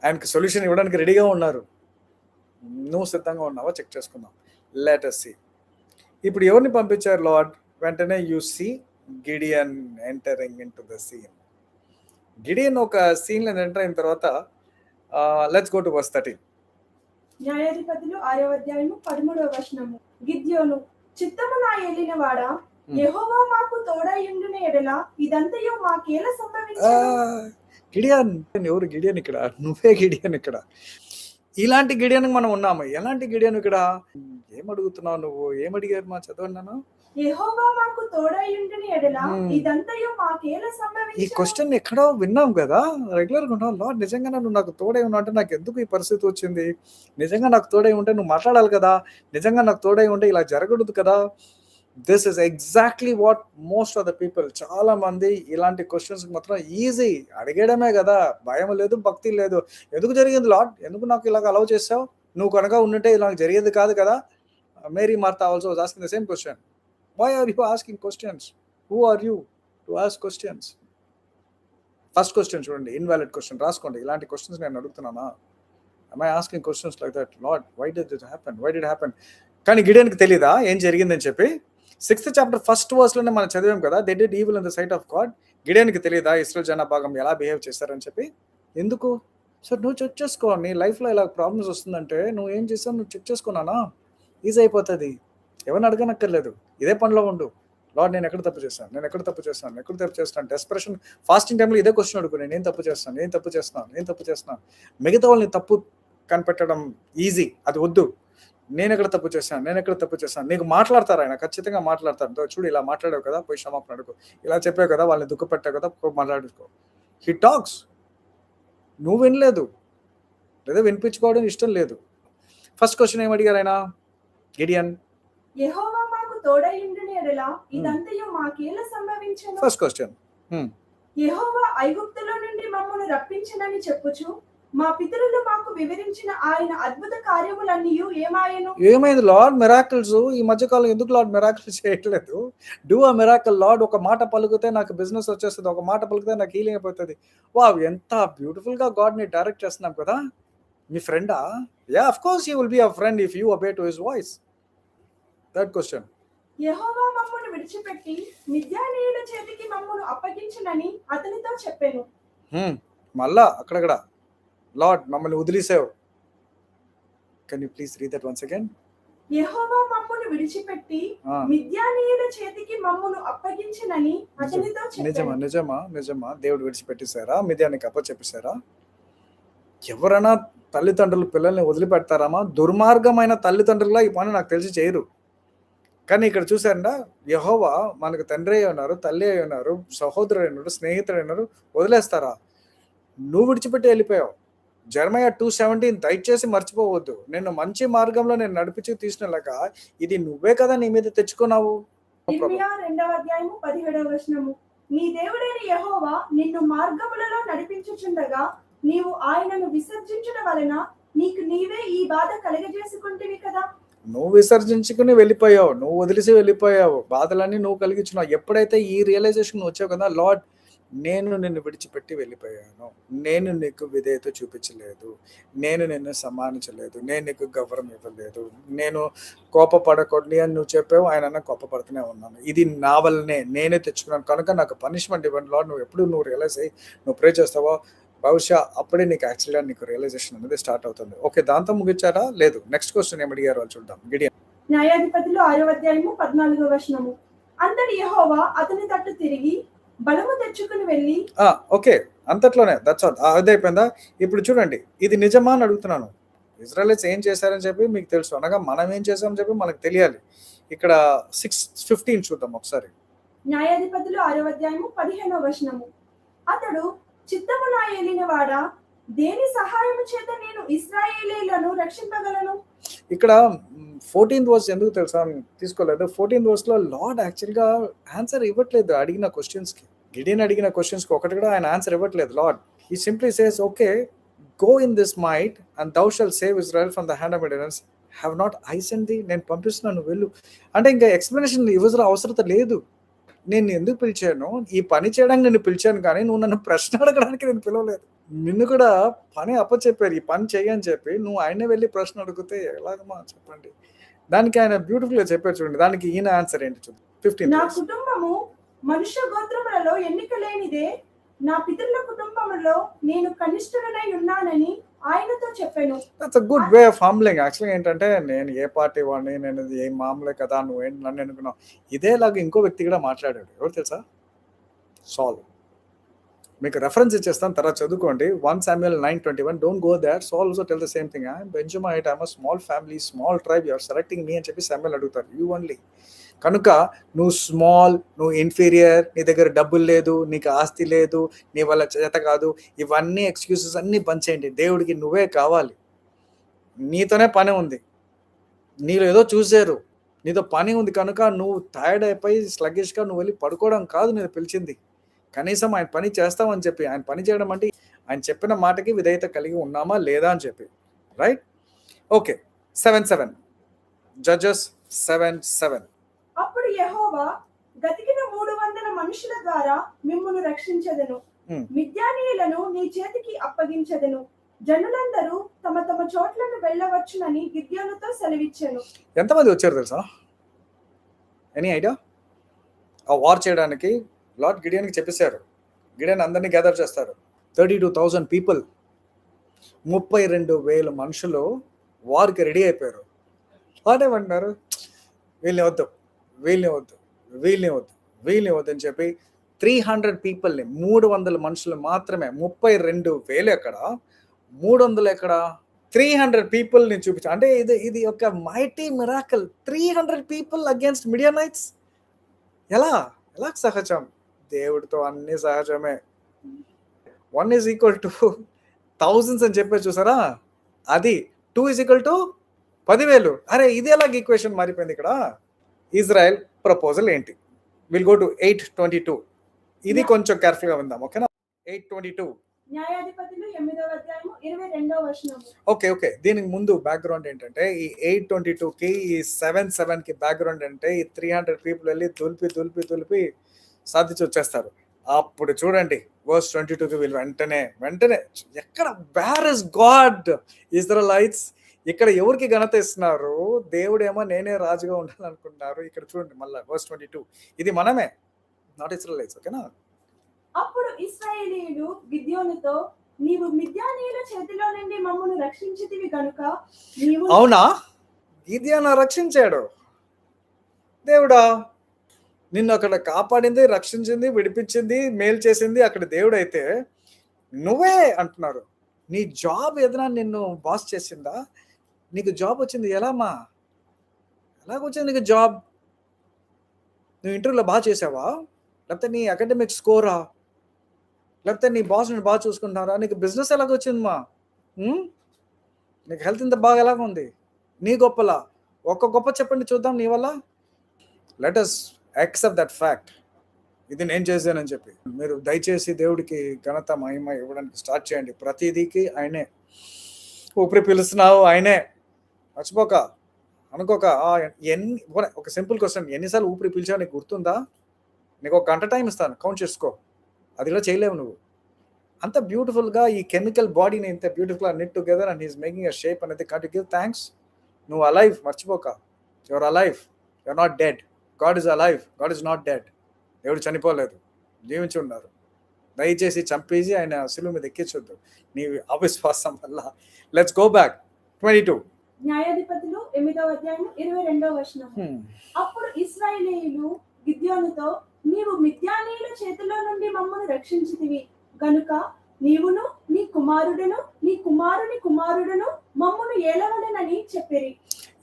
ఆయనకి సొల్యూషన్ ఇవ్వడానికి రెడీగా ఉన్నారు. నువ్వు సిద్ధంగా ఉన్నావా చెక్ చేసుకుందాం. Let us see. ఇప్పుడు ఎవరిని పంపించారు లార్డ్? వెంటనే you see Gideon entering in to the scene. Gideon ఒక సీన్లో ఎంటర్ అయిన తర్వాత లెట్స్ గో టు వర్స్ 13. న్యాయాధిపతులు 6వ అధ్యాయము 13వ వచనము. గిద్యోను, చిత్తము నా ఏలిన వాడా, యెహోవా మాకు తోడైయుండున ఎడల ఇదంతయు మాకేల సంభవించును. గిడియన్ ఎవరు? గిడియన్ ఇక్కడ, నువ్వే గిడియన్ ఇక్కడ. ఇలాంటి గిడియన్ మనం ఉన్నాము. ఎలాంటి గిడియన్ ఇక్కడ? ఏమడుగుతున్నావు నువ్వు? ఏమడిగారు మా చదవన్నాను? యెహోవా మాకు తోడైయుండున ఎడల ఇదంతయు మాకేల సంభవించును. ఈ క్వశ్చన్ ఎక్కడో విన్నాం కదా, రెగ్యులర్గా ఉన్నావు. లార్డ్ నిజంగా నువ్వు నాకు తోడై ఉన్నావు అంటే నాకు ఎందుకు ఈ పరిస్థితి వచ్చింది? నిజంగా నాకు తోడై ఉంటే నువ్వు మాట్లాడాలి కదా, నిజంగా నాకు తోడై ఉంటే ఇలా జరగదు కదా. This is exactly what most of the people, చాలా మంది ఇలాంటి క్వశ్చన్స్ మాత్రం ఈజీ అడిగేయడమే కదా, భయం లేదు, భక్తి లేదు. ఎందుకు జరిగింది లార్డ్, ఎందుకు నాకు ఇలాగ అలౌ చేసావు, నువ్వు కనుక ఉంటే ఇలా జరిగేది కాదు కదా. Mary Martha also was asking the same question. Why are you asking questions? Who are you to ask questions? First question చూడండి, ఇన్వాలిడ్ క్వశ్చన్ రాసుకోండి. ఇలాంటి క్వశ్చన్స్ నేను అడుగుతున్నానా? am I asking questions like that? Lord, why did it happen? Why did it happen? కానీ గిడియన్కి తెలీదా ఏం జరిగిందని చెప్పి? 6th chapter 1st verseలోనే మనం చదివాం కదా, they did evil in the sight of God. గిడియన్కి తెలీదా ఇశ్రాయేల్ జనాభాగం ఎలా బిహేవ్ చేస్తారని చెప్పి? ఎందుకు? సో నువ్వు చెక్ చేసుకో, నీ లైఫ్లో ఇలా ప్రాబ్లమ్స్ వస్తుందంటే నువ్వు ఏం చేసావు, నువ్వు చెక్ చేసుకున్నానా, ఈజీ అయిపోతుంది. ఎవరిని అడగనక్కర్లేదు, ఇదే పనిలో ఉండు. లార్డ్ నేను ఎక్కడ తప్పు చేస్తాను, నేను ఎక్కడ తప్పు చేస్తాను. డెస్పరేషన్ ఫాస్టింగ్ టైంలో ఇదే క్వశ్చన్ అడుగు, నేను ఏం తప్పు చేస్తున్నాను. మిగతా వాళ్ళని తప్పు కనిపెట్టడం ఈజీ, అది వద్దు. నేను ఎక్కడ తప్పు చేశాను, నీకు మాట్లాడతారు, ఆయన ఖచ్చితంగా మాట్లాడతారు. చూడు ఇలా మాట్లాడావు కదా, పోయి క్షమాపణ అడుగు, ఇలా చెప్పావు కదా, వాళ్ళని దుఃఖపెట్టావు కదా, మాట్లాడుకో. హీ టాక్స్, నువ్వు వినలేదు లేదా వినిపించుకోవడం ఇష్టం లేదు. ఫస్ట్ క్వశ్చన్ ఏం అడిగారు ఆయన, గిడియన్? యెహోవా మాకు తోడయుండుని ఎడల ఇదంతయు మాకేల సంభవించెను? First question. యెహోవా ఐగుప్తులో నుండి మమ్మల్ని రప్పించినని చెప్పుచు మా పితరులు మాకు వివరించిన ఆయన అద్భుత కార్యములన్నీ ఏమైంది లార్డ్? మిరాకిల్స్ ఈ మధ్యకాలం ఎందుకు లార్డ్ మిరాకిల్స్ చేయట్లేదు? Do a miracle lord. ఒక మాట పలుకుతే నాకు బిజినెస్ వచ్చేస్తుంది, ఒక మాట పలుకుతే నాకు హీలింగ్ అయిపోతుంది. వావ్, ఎంత బ్యూటిఫుల్ గా గాడ్ ని డైరెక్ట్ చేస్తున్నాం కదా. మీ ఫ్రెండా? Yeah, of course he will be a friend if you obey to his voice. Third question. యెహోవా మమ్మల్ని విడిచిపెట్టి మిద్యానీయుల చేతికి మమ్మల్ని అప్పగించునని అతనితో చెప్పాను. మళ్ళా అక్కడక్కడ లార్డ్ మమ్మల్ని వదిలేసావు. Can you please read that once again? యెహోవా మమ్మల్ని విడిచిపెట్టి మిద్యానీయుల చేతికి మమ్మల్ని అప్పగించునని అతనితో చెప్పాను. నిజమా దేవుడు విడిచిపెట్టేశారా? మిద్యానికి అప్పచెప్పేశారా? ఎవరైనా తల్లిదండ్రులు పిల్లల్ని వదిలిపెడతారామా? దుర్మార్గమైన తల్లిదండ్రులా ఈ పని నాకు తెలిసి చేయరు. కానీ ఇక్కడ చూసారా, యెహోవా మనకు తండ్రి అయి ఉన్నారు, తల్లి అయి ఉన్నారు, సహోదరుడు అయి ఉన్నారు, స్నేహితుడు అయినారు. వదిలేస్తారా? నువ్వు విడిచిపెట్టి వెళ్ళిపోయావు. జెరమయా 2:17 దయచేసి మర్చిపోవద్దు. నేను మంచి మార్గంలో నేను నడిపించి తీసినలాగా ఇది నువ్వే కదా నీ మీద తెచ్చుకున్నావు. ఇర్మియా 2:17 నీ దేవుడైన యెహోవా నిన్ను మార్గములలో నడిపించుచుండగా నీవు ఆయనను విసర్జించడం వలన నీకు నీవే ఈ బాధ కలగజేసుకుంటివి కదా. నువ్వు విసర్జించుకుని వెళ్ళిపోయావు, నువ్వు వదిలేసి వెళ్ళిపోయావు, బాధలన్నీ నువ్వు కలిగించున్నావు. ఎప్పుడైతే ఈ రియలైజేషన్ వచ్చావు కదా, లార్డ్ నేను నిన్ను విడిచిపెట్టి వెళ్ళిపోయాను, నేను నీకు విధేయత చూపించలేదు, నేను నిన్ను సమ్మానించలేదు, నేను నీకు గౌరవం ఇవ్వలేదు, నేను కోపపడకూడదు అని నువ్వు చెప్పావు, ఆయన కోపపడుతూనే ఉన్నాను. ఇది నా వల్లనే, నేనే తెచ్చుకున్నాను కనుక నాకు పనిష్మెంట్ ఇవ్వండి లార్డ్. నువ్వు ఎప్పుడు నువ్వు రియలైజ్ అయ్యి నువ్వు ప్రే చేస్తావో బహుశా అప్పుడే నీకు యాక్చువల్గా నీకు రియలైజేషన్ అనేది స్టార్ట్ అవుతుంది. ఓకే, దాంతో ముగించారా? లేదు. నెక్స్ట్ క్వశ్చన్ ఏమి అడిగారు వాళ్ళు చూద్దాం. గిడియన్. న్యాయాధిపతులు 6:14 అంతటి యెహోవా అతని తట్టు తిరిగి బలము తెచ్చుకుని వెళ్ళి. ఓకే, అంతట్లోనే దట్స్ ఆల్. అదైపోయిందా? ఇప్పుడు చూడండి, ఇది నిజమా అని అడుగుతున్నాను. ఇజ్రాయెలీస్ ఏం చేశారని చెప్పి మీకు తెలుసు, అనగా మనం ఏం చేసామని చెప్పి మనకు తెలియాలి. ఇక్కడ 6:15 చూద్దాం ఒకసారి. న్యాయాధిపతులు 6:15 అతడు చిత్తము నా ఏలినవాడా, దేని సహాయము చేత నేను ఇశ్రాయేలీయులను రక్షింపగలను? ఇక్కడ 14th వర్స్ ఎందుకు తెలుసా తీసుకోలేదు? 14th వర్స్ లో లార్డ్ యాక్చువల్ గా ఆన్సర్ ఇవ్వట్లేదు అడిగిన క్వశ్చన్స్ కి. గిడియన్ అడిగిన క్వశ్చన్స్ కి ఒకటి కూడా ఆయన ఆన్సర్ ఇవ్వట్లేదు. Lord he simply says okay, go in this might and thou shalt save Israel from the hand of Midians. Have not I sent thee, నేను పంపిస్తున్నాను వెళ్ళు అంటే ఇంకా ఎక్స్ప్లెనేషన్ ఇవ్వాల్సిన అవసరం లేదు. నేను ఎందుకు పిలిచాను, ఈ పని చేయడానికి నేను పిలిచాను, కానీ నువ్వు నన్ను ప్రశ్న అడగడానికి నేను పిలవలేదు. నిన్ను కూడా పని అప్పచెప్పారు, ఈ పని చేయని చెప్పి నువ్వు ఆయనే వెళ్ళి ప్రశ్న అడిగితే ఎలాగమ్మా చెప్పండి. దానికి ఆయన బ్యూటిఫుల్ గా చెప్పారు చూడండి. దానికి ఈయన ఆన్సర్ ఏంటి చూడండి. 15 నా కుటుంబము మనుష్య గోత్రములలో ఎన్నిక లేనిదే, నా పితరుల కుటుంబములో నేను కనిష్ఠుడనై ఉన్నానని ఆయనతో చెప్పాను. That's a good way of humbling. యాక్చువల్గా ఏంటంటే నేను ఏ పార్టీ వాడిని, నేను ఏ మామూలే కదా, నువ్వేంటి నన్ను అనుకున్నావు. ఇదేలాగా ఇంకో వ్యక్తి కూడా మాట్లాడాడు. ఎవరు తెలుసా? సాల్. మీకు రెఫరెన్స్ ఇచ్చేస్తాను, తర్వాత చదువుకోండి. 1 Samuel 9:21. Don't go there. Saul also tell the same thing. Benjamite, I'm a small family, small tribe, you are selecting me అని చెప్పి శామ్యుయల్ అడుగుతారు. You only. కనుక నువ్వు స్మాల్, నువ్వు ఇన్ఫీరియర్, నీ దగ్గర డబ్బులు లేదు, నీకు ఆస్తి లేదు, నీ వల్ల చేత కాదు, ఇవన్నీ ఎక్స్క్యూజెస్ అన్నీ పంచేయండి. దేవుడికి నువ్వే కావాలి. నీతోనే పని ఉంది, నీలో ఏదో చూసారు, నీతో పని ఉంది కనుక నువ్వు టైర్డ్ అయిపోయి స్లగ్గిష్గా నువ్వు వెళ్ళి పడుకోవడం కాదు నేను పిలిచింది. కనీసం ఆయన పని చేస్తామని చెప్పి, ఆయన పని చేయడం అంటే ఆయన చెప్పిన మాటకి విధేయత కలిగి ఉన్నామా లేదా అని చెప్పి. రైట్? ఓకే. 7:7 జడ్జెస్ 7:7. అప్పుడు యెహోవా గతికిన 300 మనుషుల ద్వారా మిమ్మును రక్షించెదను, మిద్యానీయులను నీ చేతికి అప్పగించెదను, జనులందరూ తమ తమ చోట్లను వెళ్ళవచ్చునని గిద్యోనుతో సెలవిచ్చాను. ఎంతమంది వచ్చారు తెలుసా? Any idea? ఆ వార్ చేయడానికి లార్డ్ గిడియన్కి చెప్పేశారు. గిడియన్ అందరినీ గ్యాదర్ చేస్తారు. 32,000 పీపుల్, 32,000 మనుషులు వార్కి రెడీ అయిపోయారు. లార్డ్ ఏమంటున్నారు? వీళ్ళని వద్దు, వీళ్ళని వద్దు, వీళ్ళని వద్దు, వీళ్ళని వద్దు అని చెప్పి 300 పీపుల్ని, 300 మనుషులు మాత్రమే, 32,000 ఎక్కడ, 300 ఎక్కడ, 300 పీపుల్ ని చూపించు అంటే ఇది ఒక mighty miracle. 300 people against Midianites. ఎలా ఎలా సహజం? దేవుడితో అన్ని సహజమే. 1 ఈజ్ ఈక్వల్ టు థౌజండ్స్ అని చెప్పేసి చూసారా, అది 2 ఈజ్ ఈక్వల్ టు 10,000. అరే ఇది ఎలాగ ఈక్వేషన్ మారిపోయింది ఇక్కడ? ఇజ్రాయెల్ ప్రపోజల్ ఏంటి? Will go to 8:22. ఇది కొంచెం కేర్ఫుల్ గా ఉందాం, ఓకేనా? 8:22. న్యాయాధిపతులు 8వ అధ్యాయము 22వ వచనము. ఓకే. దీనికి ముందు బ్యాక్గ్రౌండ్ ఏంటంటే ఈ 8:22కి ఈ 7:7కి బ్యాక్గ్రౌండ్ అంటే ఈ 300 పీపుల్ వెళ్ళి దులిపి సాధించి వచ్చేస్తారు. అప్పుడు చూడండి వర్స్ 22కి వీళ్ళు వెంటనే ఎక్కడ వేర్ ఇస్ గాడ్? ఇజ్రాయెలైట్స్ ఇక్కడ ఎవరికి ఘనత ఇస్తున్నారు? దేవుడేమో నేనే రాజుగా ఉండాలనుకుంటున్నారు. ఇక్కడ చూడండి మళ్ళీ వర్స్ 22, ఇది మనమే, నాట్ ఇజ్రాయెలైట్స్, ఓకేనా? అప్పుడు ఇశ్రాయేలీయులు గిద్యోనుతో, నీవు మిద్యానీయుల చేతిలో నుండి మమ్మను రక్షించితివి గనుక నీవు. అవునా? గిద్యోను రక్షించాడు. దేవుడా నిన్ను అక్కడ కాపాడింది, రక్షించింది, విడిపించింది, మేలు చేసింది అక్కడ దేవుడైతే నువ్వే అంటున్నారు. నీ జాబ్ ఏదైనా నిన్ను బాస్ చేసిందా? నీకు జాబ్ వచ్చింది ఎలామా? ఎలాగొచ్చింది నీకు జాబ్? నువ్వు ఇంటర్వ్యూలో బాగా చేసావా? లేకపోతే నీ అకాడమిక్ స్కోరా? లేకపోతే నీ బాస్ నేను బాగా చూసుకుంటున్నారా? నీకు బిజినెస్ ఎలాగొచ్చిందమ్మా? నీకు హెల్త్ ఇంత బాగా ఎలాగ ఉంది? నీ గొప్పలా ఒక్క గొప్ప చెప్పండి చూద్దాం నీ వల్ల. Let us accept that fact, ఇది నేను చేశానని చెప్పి. మీరు దయచేసి దేవుడికి ఘనత మహిమ ఇవ్వడానికి స్టార్ట్ చేయండి. ప్రతిదీకి ఆయనే. ఊపిరి పిలుస్తున్నావు ఆయనే, మర్చిపోక అనుకోక. ఒక సింపుల్ క్వశ్చన్, ఎన్నిసార్లు ఊపిరి పిలిచావు నీకు గుర్తుందా? నీకు ఒక గంట టైం ఇస్తాను, కౌంట్ చేసుకో. అది కూడా చేయలేవు నువ్వు. అంత బ్యూటిఫుల్గా ఈ కెమికల్ బాడీని ఇంత బ్యూటిఫుల్గా knit together and he's making a shape అనేది. Can't you give thanks? నువ్వు అలైవ్, మర్చిపోక. You're alive, you're not dead. God is alive, God is not dead. దేవుడు చనిపోలేదు, జీవించి ఉన్నారు. దయచేసి చంపేసి ఆయన శిలువ మీద ఎక్కించొద్దు నీ అవిశ్వాసం వల్ల. Let's go back 22. న్యాయాధిపతులు 8వ అధ్యాయము 22వ వచనము. అప్పుడు ఇశ్రాయేలీయులు గిద్యోనుతో, నీవు మిద్యానీయుల చేతిలో నుండి మమ్మను రక్షించితివి గనుక నీవును నీ కుమారుడును నీ కుమారుని కుమారుడును మమ్మను ఏలవలెనని చెప్పిరి.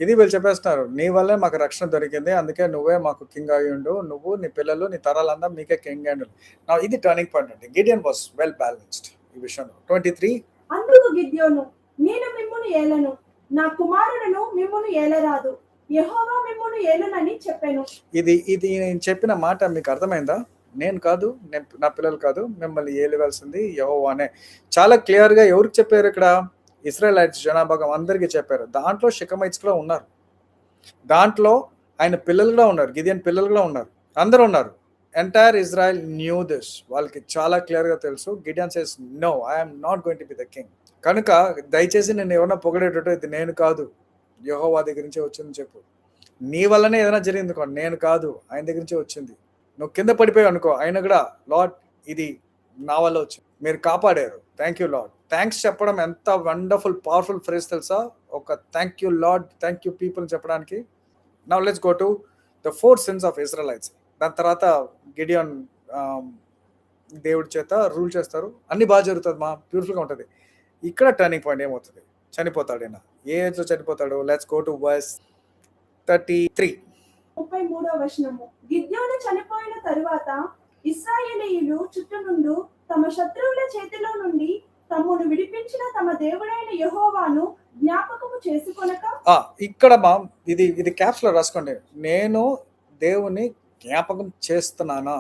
ఇది వీళ్ళు చెప్పేస్తున్నారు, నీ వల్లే మాకు రక్షణ దొరికింది, అందుకే నువ్వే మాకు కింగ్ అయ్యుండు, నువ్వు నీ పిల్లలు నీ తరాలంతా మీకే కింగ్ అయ్యుండు. నా ఇది టర్నింగ్ పాయింట్ అండి. గిడియన్ వాస్ వెల్ బ్యాలెన్స్డ్ ఈ విషయంలో. 23. అందుకు గిద్యోను, నేను మిమ్మును ఏలను, నా కుమారుడును మిమ్మును ఏలరాదు, యెహోవా మిమ్మును ఏలునని చెప్పాను. ఇది నేను చెప్పిన మాట మీకు అర్థమైందా? నేను కాదు, నా పిల్లలు కాదు, మిమ్మల్ని ఏలవలసింది యెహోవానే. చాలా క్లియర్ గా ఎవరికి చెప్పారు ఇక్కడ? ఇశ్రాయేలైట్స్ జనాభాగం అందరికీ చెప్పారు. దాంట్లో షెకమైట్స్ కూడా ఉన్నారు, దాంట్లో ఆయన పిల్లలు కూడా ఉన్నారు, గిదియన్ పిల్లలు కూడా ఉన్నారు, అందరూ ఉన్నారు. Entire Israel knew this. వాళ్ళకి చాలా క్లియర్ గా తెలుసు. Gideon says no, I'm not going to be the king. కనుక దయచేసి నేను ఏమన్నా పొగడేటట్టు ఇది నేను కాదు, యెహోవా దగ్గర నుంచే వచ్చింది చెప్పు. నీ వల్లనే ఏదైనా జరిగింది అనుకో, నేను కాదు, ఆయన దగ్గర నుంచే వచ్చింది. నువ్వు కింద పడిపోయావు అనుకో, ఆయన కూడా లార్డ్ ఇది నా వల్ల వచ్చింది, మీరు కాపాడారు, థ్యాంక్ యూ లార్డ్. థ్యాంక్స్ చెప్పడం ఎంత వండర్ఫుల్ పవర్ఫుల్ ఫ్రేజ్ తెలుసా? ఒక thank you Lord, thank you people చెప్పడానికి. Now let's go to the 4 sins of Israelites. దాని తర్వాత గిడియోన్ దేవుడి చేత రూల్ చేస్తారు, అన్ని బాగా జరుగుతుంది, మా బ్యూటిఫుల్గా ఉంటుంది. ఇక్కడ టర్నింగ్ పాయింట్ ఏమవుతుంది? చనిపోతాడు ఆయన. ఏ ఏజ్లో చనిపోతాడు? Let's go to verse 33. 33వ వచనము. గిద్యోను చనిపోయిన తరువాత ఇశ్రాయేలీయులు చుట్టునుండు తమ శత్రువుల చేతిలో నుండి తమను విడిపించిన తమ దేవుడైన యెహోవాను జ్ఞాపకము చేసుకొనక. ఇక్కడ ఇది క్యాప్స్ లో రాసుకోండి, నేను దేవుని జ్ఞాపకం చేస్తున్నానా?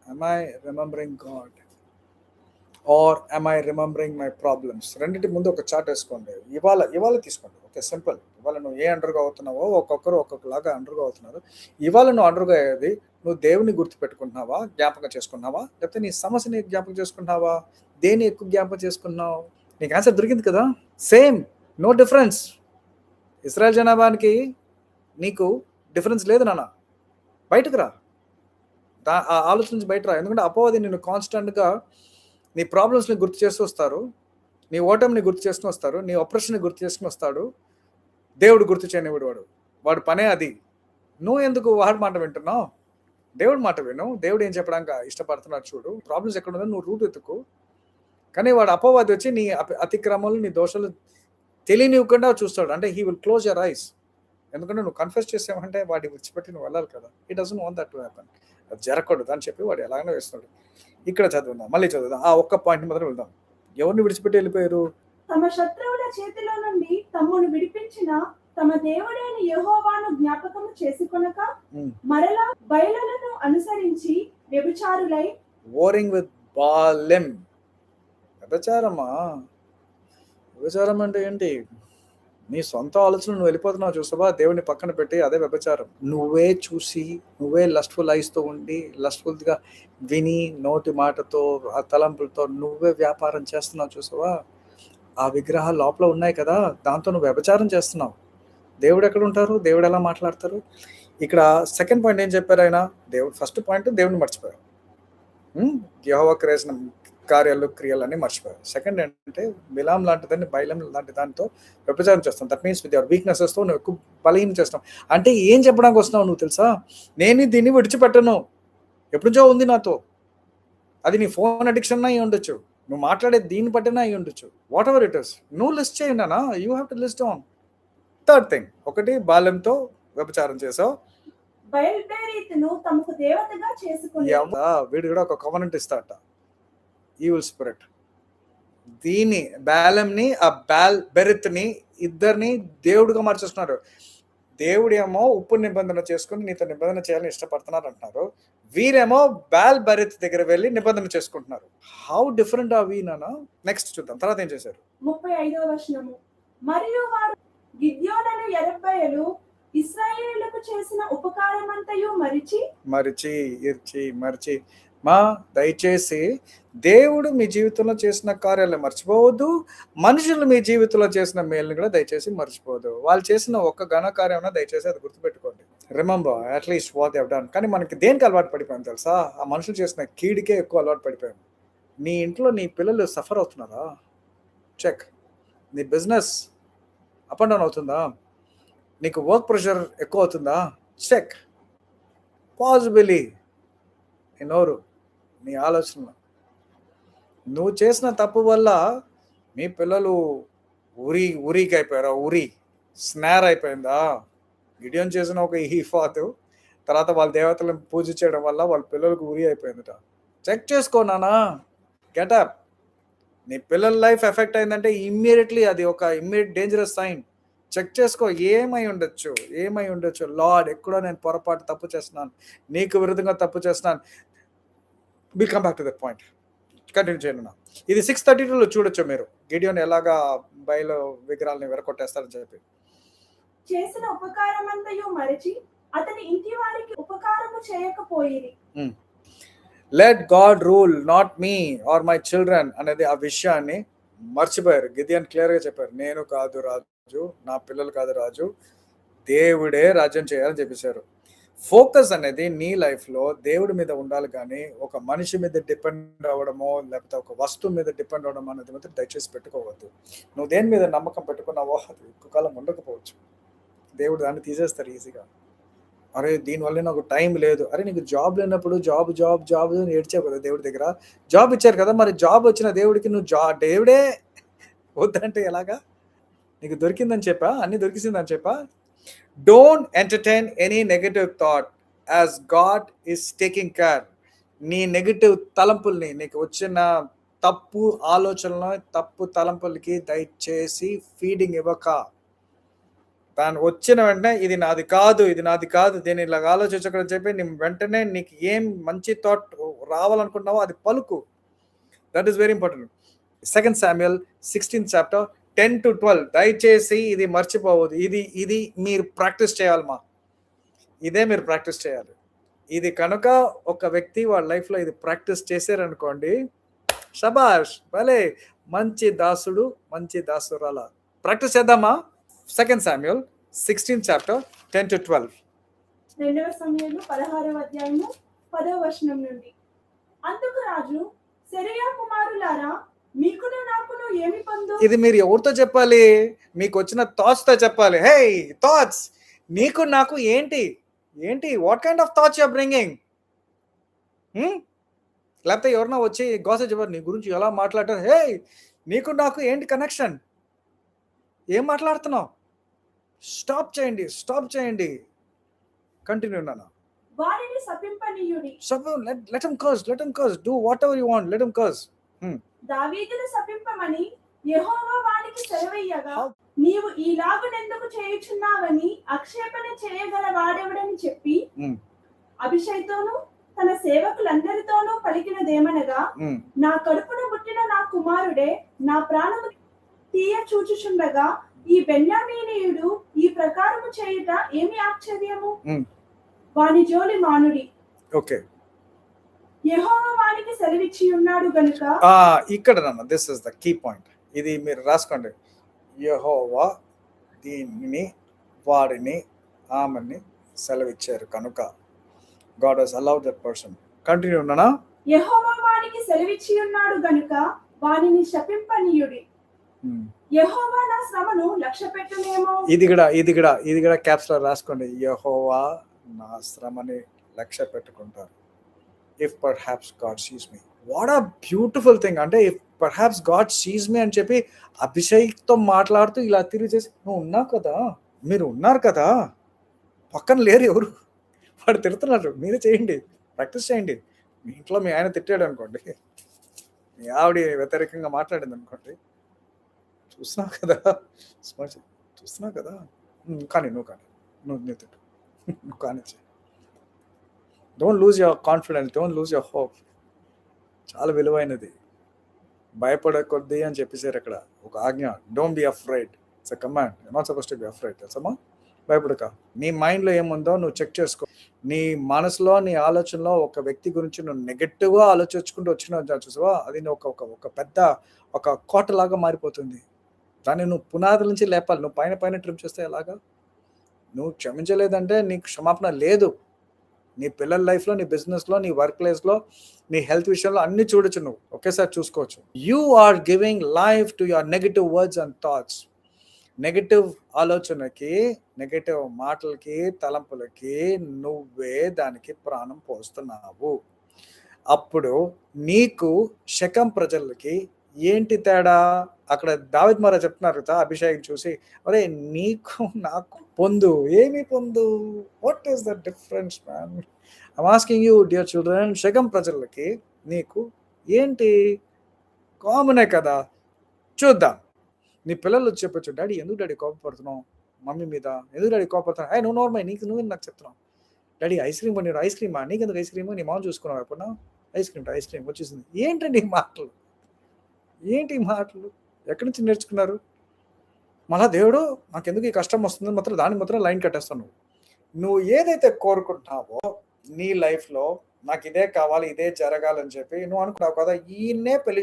am I remembering God or am I remembering my problems? రెండింటి ముందు ఒక చార్ట్ వేసుకోండి. ఇవాళ తీసుకోండి. Okay, simple. ఇవాళ నువ్వు ఏ అండర్గా అవుతున్నావో ఒక్కొక్కరు ఒక్కొక్కలాగా అండర్గా అవుతున్నారు. ఇవాళ నువ్వు అండర్గా అయ్యేది నువ్వు దేవుని గుర్తు పెట్టుకుంటున్నావా, జ్ఞాపకం చేసుకున్నావా, లేకపోతే నీ సమస్యని జ్ఞాపకం చేసుకుంటున్నావా? దేని ఎక్కువ జ్ఞాపకం చేసుకున్నావు? నీకు ఆన్సర్ దొరికింది కదా, సేమ్, నో డిఫరెన్స్. ఇశ్రాయేల్ జనాభానికి నీకు డిఫరెన్స్ లేదు నాన్న. బయటకు రా, ఆ ఆలోచన నుంచి బయట రా. ఎందుకంటే అపవాది నిన్ను కాన్స్టెంట్గా నీ ప్రాబ్లమ్స్ని గుర్తు చేస్తూ వస్తారు, నీ ఓటమిని గుర్తు చేసుకుని వస్తారు, నీ ఆపరేషన్ని గుర్తు చేసుకుని వస్తాడు. దేవుడు గుర్తు చేయనివాడు వాడు పనే అది. నువ్వు ఎందుకు వాడి మాట వింటున్నావు? దేవుడి మాట విను. దేవుడు ఏం చెప్పడానికి ఇష్టపడుతున్నాడు చూడు. ప్రాబ్లమ్స్ ఎక్కడ ఉందో నువ్వు రూట్ ఎత్తుకు. కానీ వాడు అపవాది వచ్చి నీ అతిక్రమాలు నీ దోషాలు తెలియనివ్వకుండా చూస్తాడు. అంటే he will close your ice. ఎందుకంటే నువ్వు కన్ఫెస్ చేసావంటే వాడిని విడిచిపెట్టి నువ్వు వెళ్ళాలి కదా. ఈ doesn't want that to happen. అది జరగకూడదు అని చెప్పి వాడు ఎలాగైనా వేస్తున్నాడు. ఇక్కడ చదువుదాం, మళ్ళీ చదువుదాం. ఆ ఒక్క పాయింట్ మాత్రం వెళ్దాం. ఎవరిని విడిచిపెట్టి వెళ్ళిపోయారు? తమ శత్రువుల చేతిలో నుండి తమ్మును విడిపించిన తమ దేవుడైన యెహోవాను జ్ఞాపకము చేసుకొనక మరలా బయలులను అనుసరించి వ్యభిచారులై వారింగ్ విత్ బాలెం. వ్యభిచారమా? వ్యభిచారం అంటే ఏంటి? నీ సొంత ఆలోచనలు నువ్వు వెళ్ళిపోతున్నావు చూసావా, దేవుడిని పక్కన పెట్టి, అదే వ్యభిచారం. నువ్వే చూసి, నువ్వే లస్ట్ఫుల్ ఐస్తో ఉండి, లస్ట్ఫుల్గా విని, నోటి మాటతో, ఆ తలంపులతో నువ్వే వ్యాపారం చేస్తున్నావు చూసావా, ఆ విగ్రహాలు లోపల ఉన్నాయి కదా, దాంతో నువ్వు వ్యభిచారం చేస్తున్నావు. దేవుడు ఎక్కడ ఉంటారు? దేవుడు ఎలా మాట్లాడతారు? ఇక్కడ సెకండ్ పాయింట్ ఏం చెప్పారు ఆయన? దేవుడు ఫస్ట్ పాయింట్ దేవుడిని మర్చిపోయారు, యెహోవా చేసిన కార్యాలు క్రియలన్నీ మర్చిపోయారు. సెకండ్ ఏంటంటే బిలాం లాంటిదాన్ని బైలం లాంటి దానితో వ్యభిచారం చేస్తాం. దట్ మీన్స్ విత్ యువర్ వీక్నెసెస్తో నువ్వు ఎక్కువ బలహీనం చేస్తాం. అంటే ఏం చెప్పడానికి వస్తున్నావు నువ్వు తెలుసా? నేను దీన్ని విడిచిపెట్టను, ఎప్పుడుంచో ఉంది నాతో. అది నీ ఫోన్ అడిక్షన్ అయి ఉండొచ్చు, నువ్వు మాట్లాడే దీన్ని బట్టినా అయి ఉండొచ్చు, వాట్ ఎవర్ ఇట్ ఇస్. నువ్వు లిస్ట్ చేయనా, you have to list on. Third thing, ఒకటి బాల్యంతో వ్యభిచారం చేసావు. బయల్బెరీతును తమకు దేవతగా చేసుకుని వీడు కూడా ఒక కవనెంట్ ఇస్తాట, ఈవిల్ స్పిరిట్. దీన్ని బాలంని, ఆ బెరిత్ని ఇద్దరిని దేవుడిగా మార్చేస్తున్నారు. దేవుడేమో ఉప్పు నిబంధన చేసుకుని నీతో నిబంధన చేయాలని ఇష్టపడుతున్నారు అంటున్నారు, వీరేమో బెరిత్ దగ్గర వెళ్ళి నిబంధన చేసుకుంటున్నారు. హౌ డిఫరెంట్ ఆర్ వీ నానా? నెక్స్ట్ చూద్దాం, తర్వాత ఏం చేశారు. 35వ వచనము. మరియు వారు గిద్యోనను యెరుబ్బయలు ఇశ్రాయేలులకు చేసిన ఉపకారమంతయు మరిచి మా దయచేసి దేవుడు మీ జీవితంలో చేసిన కార్యాలను మర్చిపోవద్దు, మనుషులు మీ జీవితంలో చేసిన మేలుని కూడా దయచేసి మర్చిపోవద్దు. వాళ్ళు చేసిన ఒక్క ఘన కార్యం దయచేసి అది గుర్తుపెట్టుకోండి. Remember at least what they have done. కానీ మనకి దేనికి అలవాటు పడిపోయాం తెలుసా? ఆ మనుషులు చేసిన కీడికే ఎక్కువ అలవాటు పడిపోయాం. నీ ఇంట్లో నీ పిల్లలు సఫర్ అవుతున్నారా? చెక్. నీ బిజినెస్ అప్ అండ్ డౌన్ అవుతుందా? నీకు వర్క్ ప్రెషర్ ఎక్కువ అవుతుందా? చెక్. పాజిబిలీ నీ నోరు, నీ ఆలోచన, నువ్వు చేసిన తప్పు వల్ల మీ పిల్లలు ఉరికి అయిపోయారా? స్నార్ అయిపోయిందా? గిడియోన్ చేసిన ఒక ఈఫాతు తర్వాత వాళ్ళ దేవతలను పూజ చేయడం వల్ల వాళ్ళ పిల్లలకు ఉరి అయిపోయిందట. చెక్ చేసుకో నానా, గెటప్. నీ పిల్లల లైఫ్ ఎఫెక్ట్ అయిందంటే ఇమ్మీడియట్లీ అది ఒక ఇమ్మీడియట్ డేంజరస్ సైన్. చెక్ చేసుకో, ఏమై ఉండొచ్చు. లార్డ్, ఎక్కడో నేను పొరపాటు తప్పు చేస్తున్నాను, నీకు విరుద్ధంగా తప్పు చేస్తున్నాను. Will come back to that point. Continue చేయను. ఇది 6:32లో చూడొచ్చు మీరు, గిడియోన్ ఎలాగా బయలు విగ్రహాలని విరగొట్టేస్తారని చెప్పి. చేసిన ఉపకారమంతయు మరిచి అతని ఇంటి వారికి ఉపకారము చేయకపోయిరి. Let God rule, not me or my children అనేది ఆ విషయాన్ని మర్చిపోయారు. గిడియోన్ క్లియర్గా చెప్పారు, నేను కాదు రాజు, నా పిల్లలు కాదు రాజు, దేవుడే రాజ్యం చేయాలని చెప్పేశారు. ఫోకస్ అనేది నీ లైఫ్లో దేవుడి మీద ఉండాలి, కానీ ఒక మనిషి మీద డిపెండ్ అవ్వడమో లేకపోతే ఒక వస్తువు మీద డిపెండ్ అవ్వడం అనేది మాత్రం దయచేసి పెట్టుకోవద్దు. నువ్వు దేని మీద నమ్మకం పెట్టుకున్నావో అది ఎక్కువ కాలం ఉండకపోవచ్చు. దేవుడు దాన్ని తీసేస్తారు ఈజీగా. అరే దీనివల్ల నాకు టైం లేదు, అరే నీకు జాబ్ లేనప్పుడు జాబ్ ఏడ్చావు కదా దేవుడి దగ్గర. జాబ్ ఇచ్చారు కదా, మరి జాబ్ వచ్చిన దేవుడికి నువ్వు దేవుడే వద్దంటే ఎలాగా? నీకు దొరికిందని చెప్పా, అన్ని దొరికిందని చెప్పా. Don't entertain any negative thought as God is taking care. నీ నెగటివ్ తలంపుల్ని, నీకు వచ్చిన తప్పు ఆలోచనలు, తప్పు తలంపులకి దయచేసి ఫీడింగ్ ఇవ్వక. దాని వచ్చిన వెంటనే ఇది నాది కాదు, దీన్ని ఇలాగ ఆలోచించకూడదని చెప్పి వెంటనే నీకు ఏం మంచి థాట్ రావాలనుకుంటున్నావో అది పలుకు. That is very important. 2 Samuel 16th chapter 10-12. దయచేసి ఇది మర్చిపోవద్దు. ఇది మీరు ప్రాక్టీస్ చేయాలమ్మా, ఇదే మీరు ప్రాక్టీస్ చేయాలి. ఇది కనుక ఒక వ్యక్తి వాళ్ళ లైఫ్లో ఇది ప్రాక్టీస్ చేశారనుకోండి, షబాష్, భలే మంచి దాసుడు, మంచి దాసురాల. ప్రాక్టీస్ చేద్దామా? 2 Samuel 16th chapter 10-12. 2 సమూయేలు 16వ అధ్యాయము 10వ వచనం నుండి. అందుకు రాజు, సెరూయా కుమారులారా, మీకును నాకును ఏమి పొందు? ఇది మీరు ఎవరితో చెప్పాలి? మీకు వచ్చిన థాట్స్ తో చెప్పాలి. హే థాట్స్, నీకు నాకు ఏంటి? What kind of thoughts you are bringing? లేకపోతే ఎవరన్నా వచ్చి గోస చెప్పారు నీ గురించి ఎలా మాట్లాడారు. హే నీకు నాకు ఏంటి కనెక్షన్? ఏం మాట్లాడుతున్నావు? స్టాప్ చేయండి, స్టాప్ చేయండి. కంటిన్యూ నాన్న. వారిని శపింపనీయుడి. Let him curse. Do whatever you want. Let him curse. దావీదును శపింపమని యెహోవా వానికి సెలవీయగా, How? నీవు ఈలాగునెందుకు చేయుచున్నావని ఆక్షేపణ చేయగల వాడెవడని చెప్పి అభిషైతోనూ తన సేవకులందరితోనూ పలికినదేమనగా, నా కడుపున పుట్టిన నా కుమారుడే నా ప్రాణము తీయ చూచుచుండగా ఈ బెన్యామీనీయుడు ఈ ప్రకారము చేయుట ఏమి ఆశ్చర్యము? వాని జోలి మానుడి. ఓకే, యెహోవా వానికి సెలవిచ్చి ఉన్నాడు గనుక. ఇక్కడ నాన్న, this is the key point. ఇది మీరు రాసుకోండి. యెహోవా దీనిని వాడిని ఆమెని సెలవిచ్చారు కనుక. God has allowed that person. Continue నాన్న. యెహోవా వానికి సెలవిచ్చి ఉన్నాడు గనుక వానిని శపింపనీయుడి. యెహోవా నా శ్రమను లక్ష్యపెట్టునేమో. ఇది కూడా క్యాప్స్ లో రాసుకోండి. యెహోవా నా శ్రమని లక్ష్య పెట్టుకుంటారు. If perhaps God sees me. What a beautiful thing. అంటే if perhaps God sees me అని చెప్పి అభిషేక్తో మాట్లాడుతూ ఇలా తిరిగి చేసి, నువ్వు ఉన్నావు కదా, మీరు ఉన్నారు కదా, పక్కన లేరు ఎవరు, వాడు తిడుతున్నారు, మీరే చేయండి, ప్రాక్టీస్ చేయండి. మీ ఇంట్లో మీ ఆయన తిట్టాడు అనుకోండి, మీ ఆవిడ వ్యతిరేకంగా మాట్లాడింది అనుకోండి, చూస్తున్నావు కదా, కానీ నువ్వు తిట్టు, నువ్వు కానిచ్చే. Don't lose your confidence, don't lose your hope. చాలా విలువైనది. భయపడకొద్ది అని చెప్పేసారు అక్కడ, ఒక ఆజ్ఞ. Don't be afraid, it's a command. You are not supposed to be afraid. తెలుసమ్మా? భయపడక. నీ మైండ్లో ఏముందో నువ్వు చెక్ చేసుకో. నీ మనసులో, నీ ఆలోచనలో ఒక వ్యక్తి గురించి నువ్వు నెగటివ్గా ఆలోచించుకుంటూ వచ్చిన చూసావా, అది ఒక పెద్ద ఒక కోటలాగా మారిపోతుంది. దాన్ని నువ్వు పునాదుల నుంచి లేపాలి. నువ్వు పైన ట్రిమ్ చేస్తే ఎలాగా? నువ్వు క్షమించలేదంటే నీకు క్షమాపణ లేదు. నీ పిల్లల లైఫ్లో, నీ బిజినెస్లో, నీ వర్క్ ప్లేస్లో, నీ హెల్త్ విషయంలో అన్ని చూడొచ్చు. నువ్వు ఒకేసారి చూసుకోవచ్చు. You are giving life to your negative words and thoughts. Negative ఆలోచనకి, నెగటివ్ మాటలకి, తలంపులకి నువ్వే దానికి ప్రాణం పోస్తున్నావు. అప్పుడు నీకు శకం ప్రజలకి ఏంటి తేడా? అక్కడ దావీద్ మహారాజు చెప్తున్నారు కదా అభిషేకం చూసి, అరే నీకు నాకు పొందు. ఏమి పొందు? What is the difference man? I'm asking you dear children, శకం ప్రజలకి నీకు ఏంటి? కామనే కదా. చూద్దాం. నీ పిల్లలు వచ్చి చెప్పచ్చు, డాడీ ఎందుకు డాడీ కోపపడుతున్నావు మమ్మీ మీద? ఎందుకు డాడీ కోపడుతున్నావు? నువ్వు నార్మల్, నువ్వు నాకు చెప్తున్నావు. డాడీ ఐస్ క్రీమ్ కొనిరు. ఐస్ క్రీమా? నీకెందుకు ఐస్ క్రీమ్? నీ మామ చూసుకున్నావు ఎప్పుడన్నా? ఐస్ క్రీమ్ వచ్చేసింది. ఏంటండి ఈ మాటలు? ఎక్కడి నుంచి నేర్చుకున్నారు? మళ్ళా దేవుడు నాకెందుకు ఈ కష్టం వస్తుంది మాత్రం దాని మాత్రం లైన్ కట్టేస్తాను. నువ్వు ఏదైతే కోరుకుంటున్నావో నీ లైఫ్లో, నాకు ఇదే కావాలి, ఇదే జరగాలని చెప్పి నువ్వు అనుకున్నావు కదా, ఈమెనే పెళ్లి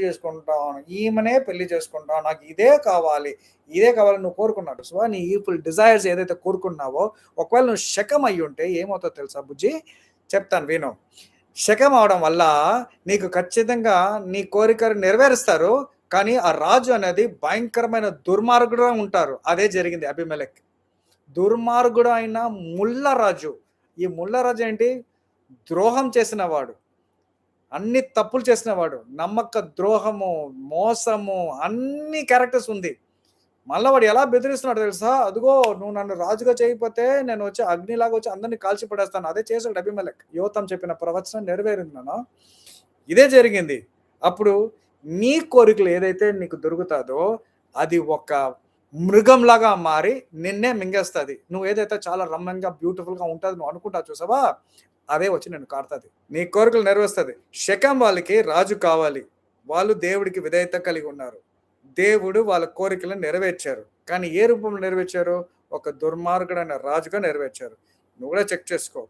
చేసుకుంటాను, నాకు ఇదే కావాలి నువ్వు కోరుకున్నావు. సో నీ ఈఫుల్ డిజైర్స్ ఏదైతే కోరుకున్నావో, ఒకవేళ నువ్వు శకం అయ్యి ఉంటే ఏమవుతుందో తెలుసా బుజ్జి? చెప్తాను విను. శకం అవడం వల్ల నీకు ఖచ్చితంగా నీ కోరికలు నెరవేరుస్తారు. కానీ ఆ రాజు అనేది భయంకరమైన దుర్మార్గుడు ఉంటారు. అదే జరిగింది అబీమెలెక్. దుర్మార్గుడు అయిన ముళ్ళరాజు. ఈ ముళ్ళరాజు ఏంటి? ద్రోహం చేసిన వాడు, అన్ని తప్పులు చేసిన వాడు, నమ్మక ద్రోహము, మోసము, అన్ని క్యారెక్టర్స్ ఉంది. మళ్ళీ వాడు ఎలా బెదిరిస్తున్నాడు తెలుసా? అదిగో నువ్వు నన్ను రాజుగా చేయకపోతే నేను వచ్చి అగ్నిలాగా వచ్చి అందరినీ కాల్చి పడేస్తాను. అదే చేశాడు అబీమెలెక్. యోతాం చెప్పిన ప్రవచనం నెరవేరింది నాన్న. ఇదే జరిగింది. అప్పుడు నీ కోరికలు ఏదైతే నీకు దొరుకుతుందో అది ఒక మృగంలాగా మారి నిన్నే మింగేస్తుంది. నువ్వు ఏదైతే చాలా రమ్యంగా బ్యూటిఫుల్గా ఉంటుంది నువ్వు అనుకుంటా చూసావా, అదే వచ్చి నేను కాడుతుంది. నీ కోరికలు నెరవేరుస్తుంది. శకం వాళ్ళకి రాజు కావాలి. వాళ్ళు దేవుడికి విధేయత కలిగి ఉన్నారు. దేవుడు వాళ్ళ కోరికలను నెరవేర్చారు. కానీ ఏ రూపంలో నెరవేర్చారు? ఒక దుర్మార్గుడైన రాజుగా నెరవేర్చారు. నువ్వు కూడా చెక్ చేసుకో.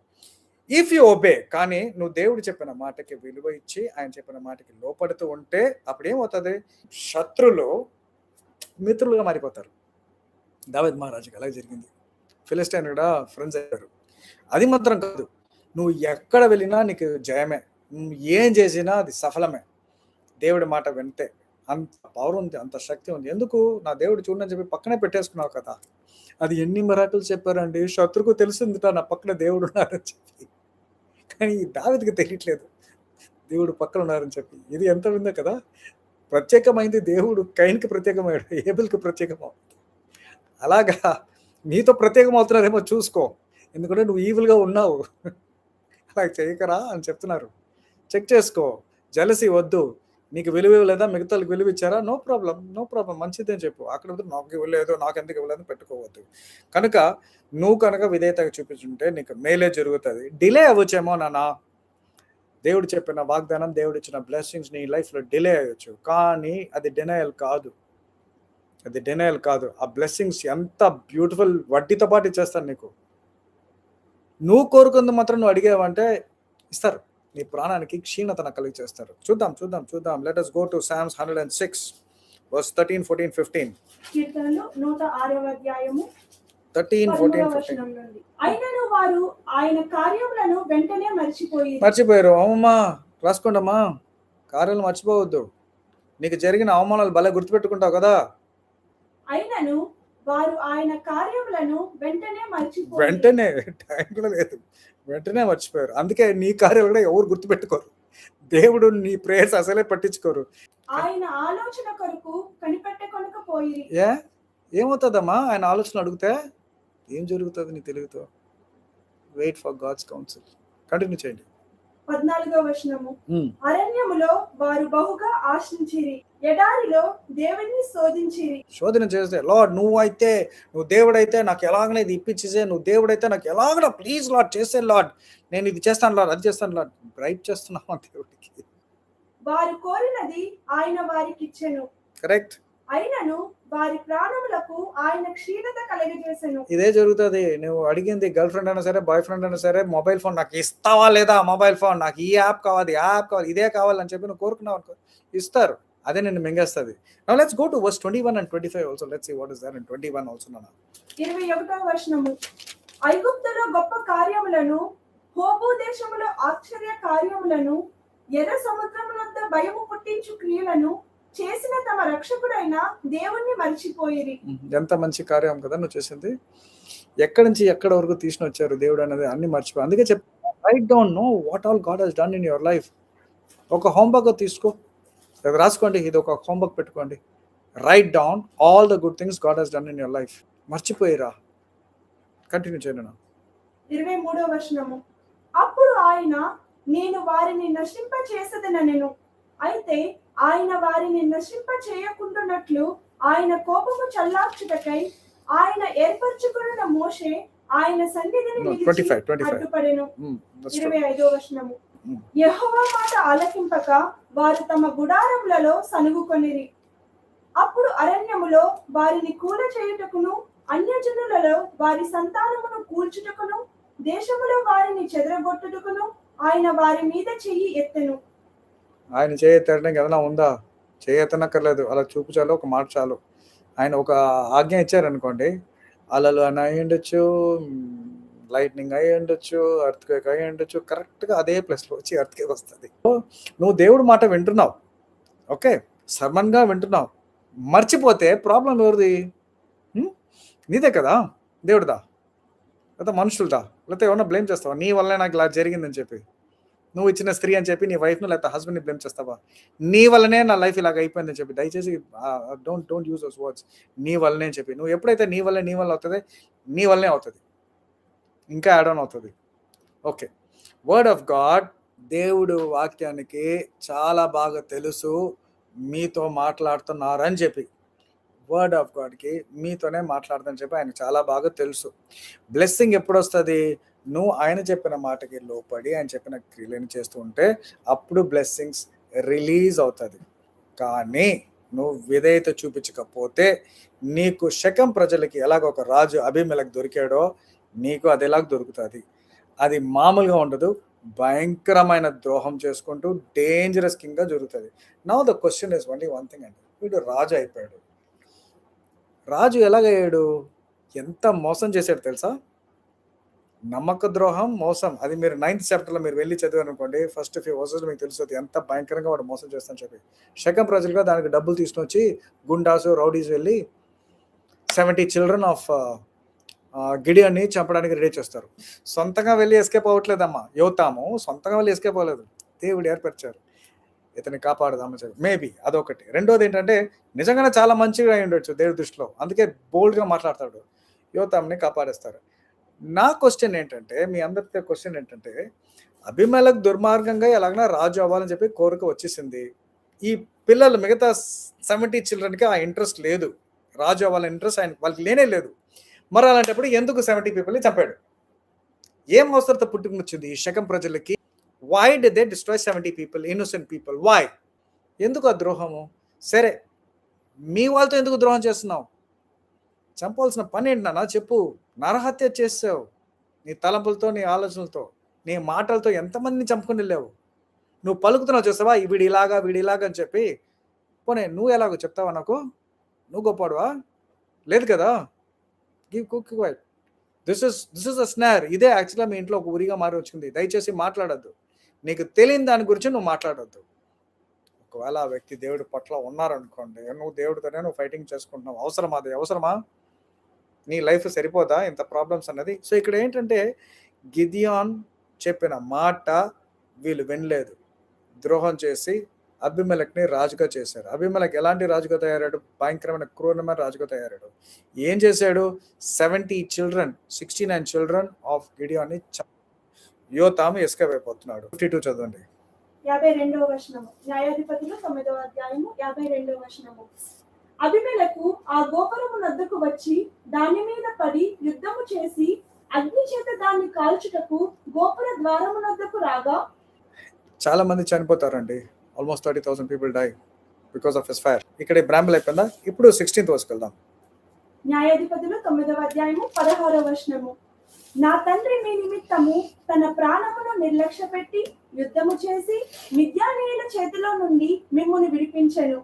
ఇఫ్ యూ ఒబే, కానీ నువ్వు దేవుడు చెప్పిన మాటకి విలువ ఇచ్చి ఆయన చెప్పిన మాటకి లోపడుతూ ఉంటే అప్పుడు ఏమవుతుంది? శత్రులు మిత్రులుగా మారిపోతారు. దావీద్ మహారాజుకి అలాగే జరిగింది. ఫిలిస్టైన్ కూడా ఫ్రెండ్స్ అయ్యారు. అది మాత్రం కాదు, నువ్వు ఎక్కడ వెళ్ళినా నీకు జయమే. నువ్వు ఏం చేసినా అది సఫలమే. దేవుడి మాట వింటే. అంత పవర్ ఉంది, అంత శక్తి ఉంది. ఎందుకు? నా దేవుడు చూడని చెప్పి పక్కనే పెట్టేసుకున్నావు కదా. అది ఎన్ని మిరాకిల్స్ చెప్పారండి. శత్రుకు తెలిసిందిట నా పక్కన దేవుడు ఉన్నారని చెప్పి. కానీ దావీదుకి తెలియట్లేదు దేవుడు పక్కన ఉన్నారని చెప్పి. ఇది ఎంత ఉందో కదా. ప్రత్యేకమైంది దేవుడు కైన్కి ప్రత్యేకమయ్యాడు, ఏబెల్కి ప్రత్యేకమవుతుంది. అలాగా నీతో ప్రత్యేకం అవుతున్నారేమో చూసుకో, ఎందుకంటే నువ్వు ఈవిల్గా ఉన్నావు. అలా చేయకరా అని చెప్తున్నారు. చెక్ చేసుకో. జెలసీ వద్దు. నీకు విలువ ఇవ్వలేదా? మిగతాళ్ళకి విలువ ఇచ్చారా? నో ప్రాబ్లమ్, నో ప్రాబ్లమ్, మంచిదే అని చెప్పు. అక్కడ వద్దు, నాకు ఇవ్వలేదు, నాకెందుకు ఇవ్వలేదు పెట్టుకోవద్దు. కనుక నువ్వు కనుక విధేయతగా చూపించుంటే నీకు మేలే జరుగుతుంది. డిలే అవ్వచ్చేమో నాన్న, దేవుడు చెప్పిన వాగ్దానం, దేవుడు ఇచ్చిన బ్లెస్సింగ్స్ నీ లైఫ్లో డిలే అయ్యొచ్చు, కానీ అది డినయల్ కాదు. అది డినయల్ కాదు. ఆ బ్లెస్సింగ్స్ ఎంత బ్యూటిఫుల్, వడ్డీతో పాటు ఇచ్చేస్తాను నీకు. నువ్వు కోరుకుంది మాత్రం నువ్వు అడిగావంటే ఇస్తారు. నీ ప్రాణానికి క్షీణతను కలిగి చేస్తారు. చూద్దాం చూద్దాం చూద్దాం. Let us go to Psalms 106 verse 13, 14, 15. కీర్తనలు 106వ అధ్యాయము 13, 14, 13వ 15. వచనం నుండి. అయినను వారు ఆయన కార్యములను వెంటనే మర్చిపోయారు. అమ్మా రాసుకోండమ్మా, కార్యాలు మర్చిపోవద్దు. నీకు జరిగిన అవమానాలు భలే గుర్తుపెట్టుకుంటావు కదా. అయినను వారు ఆయన కార్యములను వెంటనే వెంటనే టైం కూడా లేదు, వెంటనే మర్చిపోయారు. అందుకే నీ కార్యాలు కూడా ఎవరు గుర్తుపెట్టుకోరు. దేవుడు నీ ప్రేయర్స్ అసలే పట్టించుకోరు. ఆయన ఆలోచన కొరకు కనిపెట్టకొనకపోయిరి. ఏమవుతుందమ్మా ఆయన ఆలోచన అడిగితే? ఏం జరుగుతుంది నీ తెలుగుతో? Wait for God's counsel. Continue చేయండి. 14వ వచనము. అరణ్యములో వారు బహుగా ఆశించిరి, ఎడారిలో దేవుని శోధించిరి. శోధన చేస్తే, లార్డ్ నువ్వు దేవుడైతే నాకు ఎలాగనే ఇది ఇప్పించేసే, నువ్వు దేవుడైతే నాకు ఎలాగనా ప్లీజ్ లార్డ్ చేసే లార్డ్, నేను ఇది చేస్తాను లార్డ్, అది చేస్తాను లార్డ్. బ్రైట్ చేస్తున్నావా దేవుడికి? వారు కోరినది ఆయన వారికి ఇచ్చెను. కరెక్ట్. అయినను వారి ప్రాణములకు ఆయన క్షీణత కలగజేసెను. ఇదే జరుగుతుంది. నువ్వు అడిగింది గర్ల్ ఫ్రెండ్ అయినా సరే, బాయ్ ఫ్రెండ్ అయినా సరే, మొబైల్ ఫోన్ నాకు ఇస్తావా లేదా, మొబైల్ ఫోన్ నాకు ఈ యాప్ కావాలి, ఆ యాప్ కావాలి, ఇదే కావాలని చెప్పి నువ్వు కోరుకున్నావు అనుకో, ఇస్తారు. అదే నిన్ను మింగేస్తుంది. Now let's go to verse 21 and 25 also. Let's see what is there in 21 also. 21వ వచనము. ఐగుప్తులో గొప్ప కార్యములను, హోబు దేశములో ఆశ్చర్య కార్యములను, ఎర్ర సముద్రమునంత భయము పుట్టించు క్రియలను చేసిన తమ రక్షకుడైన దేవుణ్ణి మర్చిపోయిరి. ఎంత మంచి కార్యం కదా నువ్వు చేసింది. ఎక్కడి నుంచి ఎక్కడ వరకు తీసుకుని వచ్చారు దేవుడు అనేది అన్ని మర్చిపోయి. అందుకే write down know what all God has done in your life. ఒక హోంవర్క్ తీసుకో, రాసుకోండి, ఇది ఒక హోంవర్క్ పెట్టుకోండి. Write down all the good things God has done in your life. మర్చిపోయిరా. కంటిన్యూ చేయండి. 23వ వచనము. అప్పుడు ఆయన, నేను వారిని నశింప చేసేదనెను. అయితే ఆయన వారిని నశింప చేయకుండానట్లు ఆయన కోపము చల్లార్చుటకై ఆయన ఏర్పరచుకున్న మోషే ఆయన సన్నిధిని నిలిచి అడ్డుపడెను. 25వ వచనము. యెహోవా మాట ఆలకింపక వారు తమ గుడారములలో సనుగుకొనిరి. అప్పుడు అరణ్యములో వారిని కూల చేయుటకును, అన్యజనులలో వారి సంతానమును కూల్చుటకును, దేశములో వారిని చెదరగొట్టుటకును ఆయన వారి మీద చెయ్యి ఎత్తెను. ఆయన చేయెత్తడానికి ఏదైనా ఉందా? చేయెత్తనక్కర్లేదు, అలా చూపు చాలు, ఒక మాట చాలు. ఆయన ఒక ఆజ్ఞ ఇచ్చారనుకోండి, అలలు అని అయి ఉండొచ్చు, లైట్నింగ్ అయి ఉండొచ్చు, ఎర్త్క్వేక్ అయి ఉండొచ్చు, కరెక్ట్గా అదే ప్లేస్లో వచ్చి ఎర్త్క్వేక్ వస్తుంది. నువ్వు దేవుడి మాట వింటున్నావు, ఓకే, సర్మన్గా వింటున్నావు, మర్చిపోతే ప్రాబ్లం ఎవరిది? నీదే కదా, దేవుడిదా లేదా మనుషులదా? లేకపోతే ఏమన్నా బ్లేమ్ చేస్తావా? నీ వల్లే నాకు ఇలా జరిగిందని చెప్పి, నువ్వు ఇచ్చిన స్త్రీ అని చెప్పి నీ వైఫ్ను లేకపోతే హస్బెండ్ని బ్లేమ్ చేస్తావా? నీ వల్లనే నా లైఫ్ ఇలాగ అయిపోయిందని చెప్పి. దయచేసి డోంట్ యూజ్ దోస్ వర్డ్స్. నీ వల్లనే అని చెప్పి. నువ్వు ఎప్పుడైతే నీ వల్ల అవుతుంది, నీ వల్లనే అవుతుంది, ఇంకా యాడ్ ఆన్ అవుతుంది. ఓకే, వర్డ్ ఆఫ్ గాడ్, దేవుడు వాక్యానికి చాలా బాగా తెలుసు మీతో మాట్లాడుతున్నారని చెప్పి. వర్డ్ ఆఫ్ గాడ్కి మీతోనే మాట్లాడదని చెప్పి ఆయనకు చాలా బాగా తెలుసు. బ్లెస్సింగ్ ఎప్పుడు వస్తుంది? నువ్వు ఆయన చెప్పిన మాటకి లోపడి ఆయన చెప్పిన క్రియలను చేస్తూ ఉంటే అప్పుడు బ్లెస్సింగ్స్ రిలీజ్ అవుతుంది. కానీ నువ్వు విధేయత చూపించకపోతే నీకు శకం ప్రజలకి ఎలాగ ఒక రాజు అబీమెలెకు దొరికాడో నీకు అది ఎలాగ దొరుకుతుంది. అది మామూలుగా ఉండదు, భయంకరమైన ద్రోహం చేసుకుంటూ డేంజరస్ కింగ్గా జరుగుతుంది. Now the question is only one thing అండి, వీడు రాజు అయిపోయాడు. రాజు ఎలాగయ్యాడు? ఎంత మోసం చేశాడు తెలుసా? నమ్మక ద్రోహం, మోసం. అది మీరు 9th చాప్టర్లో మీరు వెళ్ళి చదివారు అనుకోండి, ఫస్ట్ ఫ్యూ వర్సెస్ మీకు తెలుస్తుంది ఎంత భయంకరంగా వాడు మోసం చేస్తాను చెప్పి. శకం ప్రజలుగా దానికి డబ్బులు తీసుకుని వచ్చి గుండాసు, రౌడీస్ వెళ్ళి 70 చిల్డ్రన్ ఆఫ్ గిడియన్ని చంపడానికి రెడీ చేస్తారు. సొంతంగా వెళ్ళి ఎస్కేప్ అవ్వట్లేదమ్మా, యోతాము సొంతంగా వెళ్ళి ఎస్కేప్ అవ్వలేదు, దేవుడు ఏర్పరిచారు. ఇతన్ని కాపాడదామని చెప్పి మేబీ అదొకటి. రెండోది ఏంటంటే నిజంగానే చాలా మంచిగా అయి ఉండొచ్చు దేవుడి దృష్టిలో, అందుకే బోల్డ్గా మాట్లాడతాడు, యోతాంని కాపాడేస్తారు. నా క్వశ్చన్ ఏంటంటే, మీ అందరితో క్వశ్చన్ ఏంటంటే, అభిమేలెకు దుర్మార్గంగా ఎలాగైనా రాజు అవ్వాలని చెప్పి కోరిక వచ్చేసింది. ఈ పిల్లలు మిగతా 70 చిల్డ్రన్కి ఆ ఇంట్రెస్ట్ లేదు, రాజు అవ్వాలని ఇంట్రెస్ట్ ఆయన వాళ్ళకి లేనే లేదు. మరి అలాంటప్పుడు ఎందుకు 70 పీపుల్ని చంపాడు? ఏం అవసరత పుట్టుకొచ్చింది ఈ శకం ప్రజలకి? Why did they destroy 70 people, innocent people? Why? ఎందుకు ఆ ద్రోహము? సరే, మీ వాళ్ళతో ఎందుకు ద్రోహం చేస్తున్నావు? చంపాల్సిన పని ఏంటి నాన్న చెప్పు. నరహత్య చేసావు నీ తలంపులతో, నీ ఆలోచనలతో, నీ మాటలతో ఎంతమందిని చంపుకుని వెళ్ళావు. నువ్వు పలుకుతున్నావు చూస్తావా, వీడిలాగా వీడిలాగా అని చెప్పి. పోనీ నువ్వు ఎలాగో చెప్తావా నాకు? నువ్వు గొప్పవాడువా? లేదు కదా. Give cook white. This is a snare. ఇదే యాక్చువల్గా మీ ఇంట్లో ఒక ఉరిగా మారి వచ్చింది. దయచేసి మాట్లాడద్దు, నీకు తెలియని దాని గురించి నువ్వు మాట్లాడద్దు. ఒకవేళ ఆ వ్యక్తి దేవుడి పట్ల ఉన్నారనుకోండి, నువ్వు దేవుడితోనే నువ్వు ఫైటింగ్ చేసుకుంటున్నావు. అవసరమా? అది అవసరమా? నీ లైఫ్ సరిపోదా ఇంత ప్రాబ్లమ్స్ అన్నది? సో ఇక్కడ ఏంటంటే గిదియోన్ చెప్పిన మాట వీళ్ళు వినలేదు, ద్రోహం చేసి అబీమెలెకుని రాజుగా చేశారు. అబీమెలెకు ఎలాంటి రాజుగా తయారాడు? భయంకరమైన క్రూరమైన రాజుగా తయారాడు. ఏం చేశాడు? 70 చిల్డ్రన్, 69 చిల్డ్రన్ ఆఫ్ గిడియోన్ని యోతాము ఎస్కేప్ అయిపోతున్నాడు. 52 చదవండి. 52వ వచనము. న్యాయాధిపతులు 9వ అధ్యాయము 52వ వచనము. అబీమెలెకు ఆ గోపురము నద్దకు వచ్చి దాని మీద పడి యుద్ధము చేసి అగ్ని చేత దాన్ని కాల్చుటకు గోపుర ద్వారము నద్దకు రాగా చాలా మంది చనిపోతారండి. Almost 30,000 people die because of his fire. ఇక్కడ బ్రాంబుల్ అయిపోయిందా? ఇప్పుడు 16th వర్స్కి వెళ్దాం. న్యాయాధిపతులు 9వ అధ్యాయము 16వ వచనము. నా తండ్రి మీ నిమిత్తము తన ప్రాణమును నిర్లక్ష్య పెట్టి యుద్ధము చేసి మిద్యానీయుల చేతిలో నుండి మిమ్మును విడిపించెను.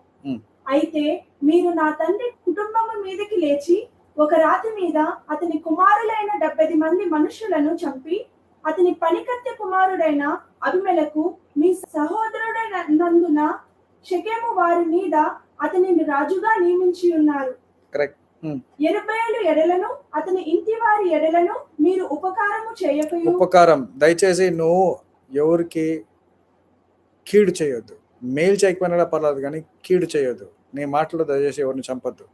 అయితే మీరు నా తండ్రి కుటుంబము మీదకి లేచి ఒక రాతి మీద అతని కుమారులైన 70 మంది మనుషులను చంపి అతని పనికత్తె కుమారుడైన అబీమెలెకు మీ సహోదరుడైనందున షెకెము వారి మీద అతనిని రాజుగా నియమించి ఉన్నారు. యెరుబ్బయలు ఎడలను అతని ఇంటి వారి ఎడలను మీరు ఉపకారము చేయకయు. ఉపకారం దయచేసి నువ్వు ఎవరికి కీడు చేయొద్దు. మేలు చేయకపోయినా పర్లేదు కానీ కీడు చేయొద్దు. నీ మాటలో దయచేసి ఎవరిని చంపొద్దు.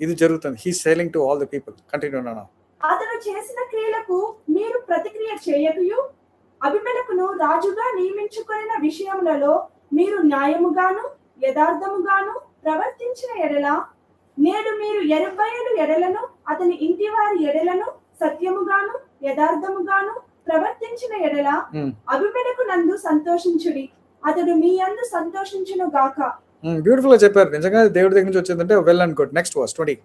ఇది జరుగుతుంది. He sailing to all the people. Continue నాన్న. అతను చేసిన క్రియలకు మీరు ప్రతిక్రియ చేయకయు అబీమెలెకును రాజుగా నియమించుకొనిన విషయములలో మీరు న్యాయముగాను యథార్థముగాను ప్రవర్తించిన ఎడల నేడు మీరు యెరుబ్బయలు ఎడలను అతని ఇంటి వారి ఎడలను సత్యముగాను యథార్థముగాను ప్రవర్తించిన ఎడల అబీమెలెకు నందు సంతోషించుడి, అతడు మీ యందు సంతోషించును గాక. బ్యూటిఫుల్ గా చెప్పారు. నిజంగా దేవుడి దగ్గర నుంచి వచ్చిందంటే well and good. Next verse 20.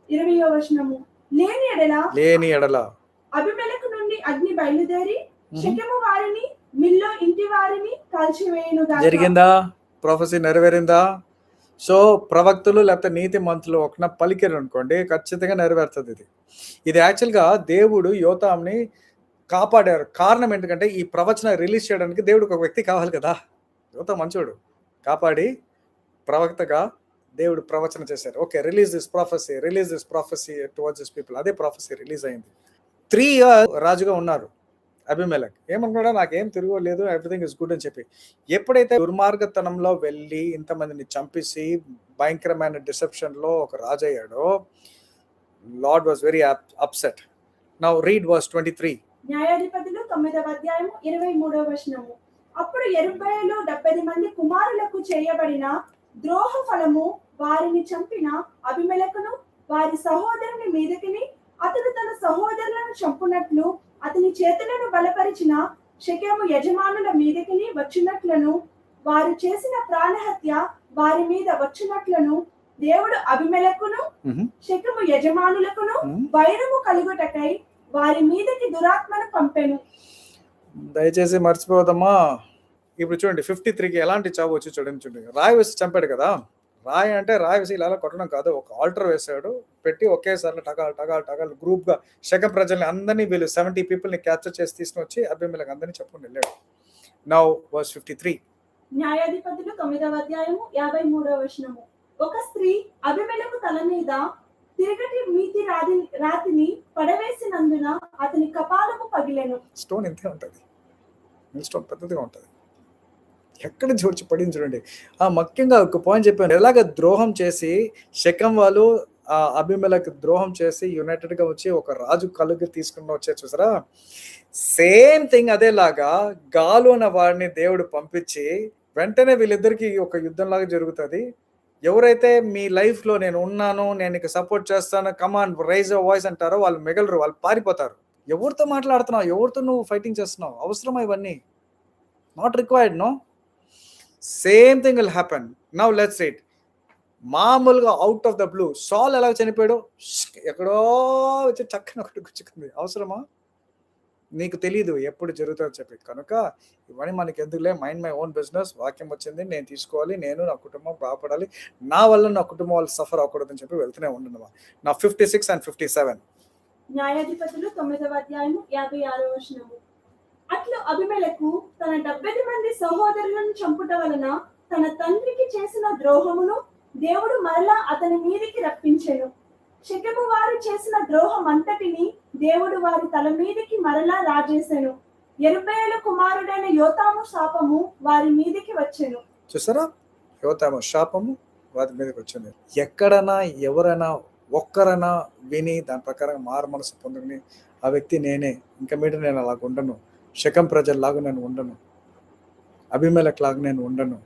20వ వచనము. లేని ఎడల అబీమెలెకు నుండి అగ్ని బయలుదేరి షెకెము వారిని మిల్లో ఇంటి వారిని కాల్చివేయును గాక. జరిగిందా? ప్రొఫెసీ నెరవేరిందా? సో ప్రవక్తలు లేకపోతే నీతి మంతులు ఒక పలికారు అనుకోండి, ఖచ్చితంగా నెరవేరుతుంది. ఇది యాక్చువల్గా దేవుడు యోతాంని కాపాడారు. కారణం ఏంటంటే ఈ ప్రవచన రిలీజ్ చేయడానికి దేవుడికి ఒక వ్యక్తి కావాలి కదా. యోతాం మంచోడు, కాపాడి ప్రవక్తగా దేవుడు ప్రవచన చేశారు. Okay, release this prophecy towards this people. అదే ప్రాఫెసీ రిలీజ్ అయింది. 3 years రాజుగా ఉన్నారు అబీమెలెక్. ఏమనుకున్నాడా? నాకేం తిరగలేదు, ఎవ్రీథింగ్ ఇస్ గుడ్ అని చెప్పి. ఎప్పుడైతే దుర్మార్గతనంలో వెళ్ళి ఇంతమందిని చంపేసి భయంకరమైన డిసెప్షన్లో ఒక రాజు అయ్యాడో, Lord was very upset. Now read verse 23. న్యాయాధిపతులు 9వ అధ్యాయము 23వ వచనము. అప్పుడు యెరుబ్బయలు 70 మంది కుమారులకు చేయబడిన ద్రోహ ఫలము వారిని చంపిన అబీమెలెకును వారి సహోదరుని మీదకిని అతడు తన సహోదరులను చంపునట్లు అతని చేతులను బలపరిచిన షెకెము యజమానుల మీదకిని వచ్చినట్లను వారు చేసిన ప్రాణహత్య వారి మీద వచ్చినట్లను దేవుడు అబీమెలెకును షెకెము యజమానులకును వైరము కలుగుటకై వారి మీదకి దురాత్మను పంపెను. దయచేసి మర్చిపోదమ్మా. ఇప్పుడు చూడండి 53కి ఎలాంటి చావు వచ్చి చూడండి. రాయి వేసి చంపాడు కదా. రాయి అంటే రాయి వేసి ఇలా కొట్టడం కాదు, ఒక ఆల్టర్ వేసాడు, పెట్టి ఒకేసారి టగాల్ గ్రూప్గా షెకెం ప్రజల్ని అందరినీ వీళ్ళు 70 పీపుల్ని క్యాప్చర్ చేసి తీసుకుని వచ్చి అబీమెలెకు అందరినీ చెప్పుకుని వెళ్ళాడు. Now verse 53. న్యాయాధిపతులు 9వ అధ్యాయము 53వ వచనము. ఒక స్త్రీ అబీమెలెకు తల మీద తిరగటి మీతి రాతిని పడవేసినందున అతని కపాలము పగిలెను. స్టోన్ ఇంతే ఉంటుంది, స్టోన్ పెద్దదిగా ఉంటుంది. ఎక్కడి నుంచి వచ్చి పడింది చూడండి. ముఖ్యంగా ఒక పాయింట్ చెప్పాను. ఎలాగ ద్రోహం చేసి షెకెం వాళ్ళు అబీమెలెకు ద్రోహం చేసి యునైటెడ్‌గా వచ్చి ఒక రాజు కలుగు తీసుకొని వచ్చారు చూసారా? సేమ్ థింగ్ అదేలాగా గాలు అన్న వాడిని దేవుడు పంపించి వెంటనే వీళ్ళిద్దరికీ ఒక యుద్ధంలాగా జరుగుతది. ఎవరైతే మీ లైఫ్‌లో నేను ఉన్నాను, నేను నీకు సపోర్ట్ చేస్తాను, come on rise your voice అంటారో వాళ్ళు మిగలరు. వాళ్ళు పారిపోతారు. ఎవరితో మాట్లాడుతున్నావు? ఎవరితో నువ్వు ఫైటింగ్ చేస్తున్నావు? అవసరమా ఇవన్నీ? Not required no. Same thing will happen. Now let's see it. మామూలుగా out of the blue Saul ఎలా చనిపోయాడు? ఎక్కడో వచ్చి చక్కన ఒకటి గుచ్చుకుంది. అవసరమా? నీకు తెలీదు ఎప్పుడు జరుగుతుందో చెప్పి. కనుక ఇవన్నీ మనకి ఎందుకులే, మైండ్ మై ఓన్ బిజినెస్. వాక్యం వచ్చింది, నేను తీసుకోవాలి, నేను నా కుటుంబం బాగుపడాలి, నా వల్ల నా కుటుంబం వాళ్ళు సఫర్ అవ్వకూడదని చెప్పి వెళ్తూనే ఉండను. నా 56 and 57. న్యాయాధిపతులు 9వ అధ్యాయము 56వ వచనము. అట్లు అబీమెలెకు తన 70 మంది సహోదరులను చంపుట వలన తన తండ్రికి చేసిన ద్రోహమును దేవుడు మరలా అతని మీదికి రప్పించెను. షెకెము వారు చేసిన ద్రోహం అంతటిని దేవుడు వారి తల మీదికి మరలా రాజేసెను. యెరుబ్బయలు కుమారుడైన యోతాము శాపము వారి మీదికి వచ్చెను. చూసారా? యోతాము శాపము వారి మీదకి వచ్చింది. ఎక్కడైనా ఎవరైనా ఒక్కరైనా విని దాని ప్రకారం మారు మనసు పొందుకుని ఆ వ్యక్తి నేనే, ఇంకా మీద నేను అలాగ ఉండను, షెకెం ప్రజల్లాగా నేను ఉండను, అబీమెలెకు లాగా నేను ఉండను,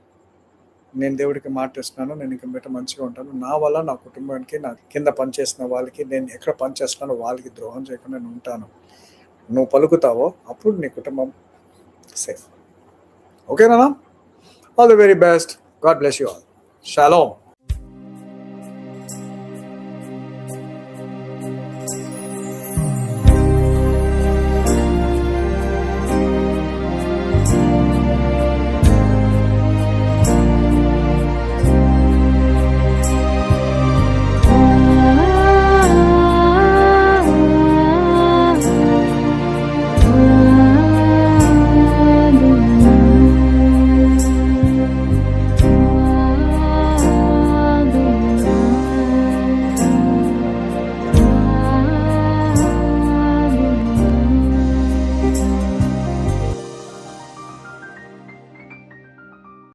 నేను దేవుడికి మాటిస్తున్నాను, నేను ఇంకా మీట మంచిగా ఉంటాను, నా వల్ల నా కుటుంబానికి, నా కింద పనిచేసిన వాళ్ళకి, నేను ఎక్కడ పనిచేస్తున్నానో వాళ్ళకి ద్రోహం చేయకుండా నేను ఉంటాను. నువ్వు పలుకుతావో అప్పుడు నీ కుటుంబం సేఫ్. ఓకేనా? All the very best. God bless you all. Shalom.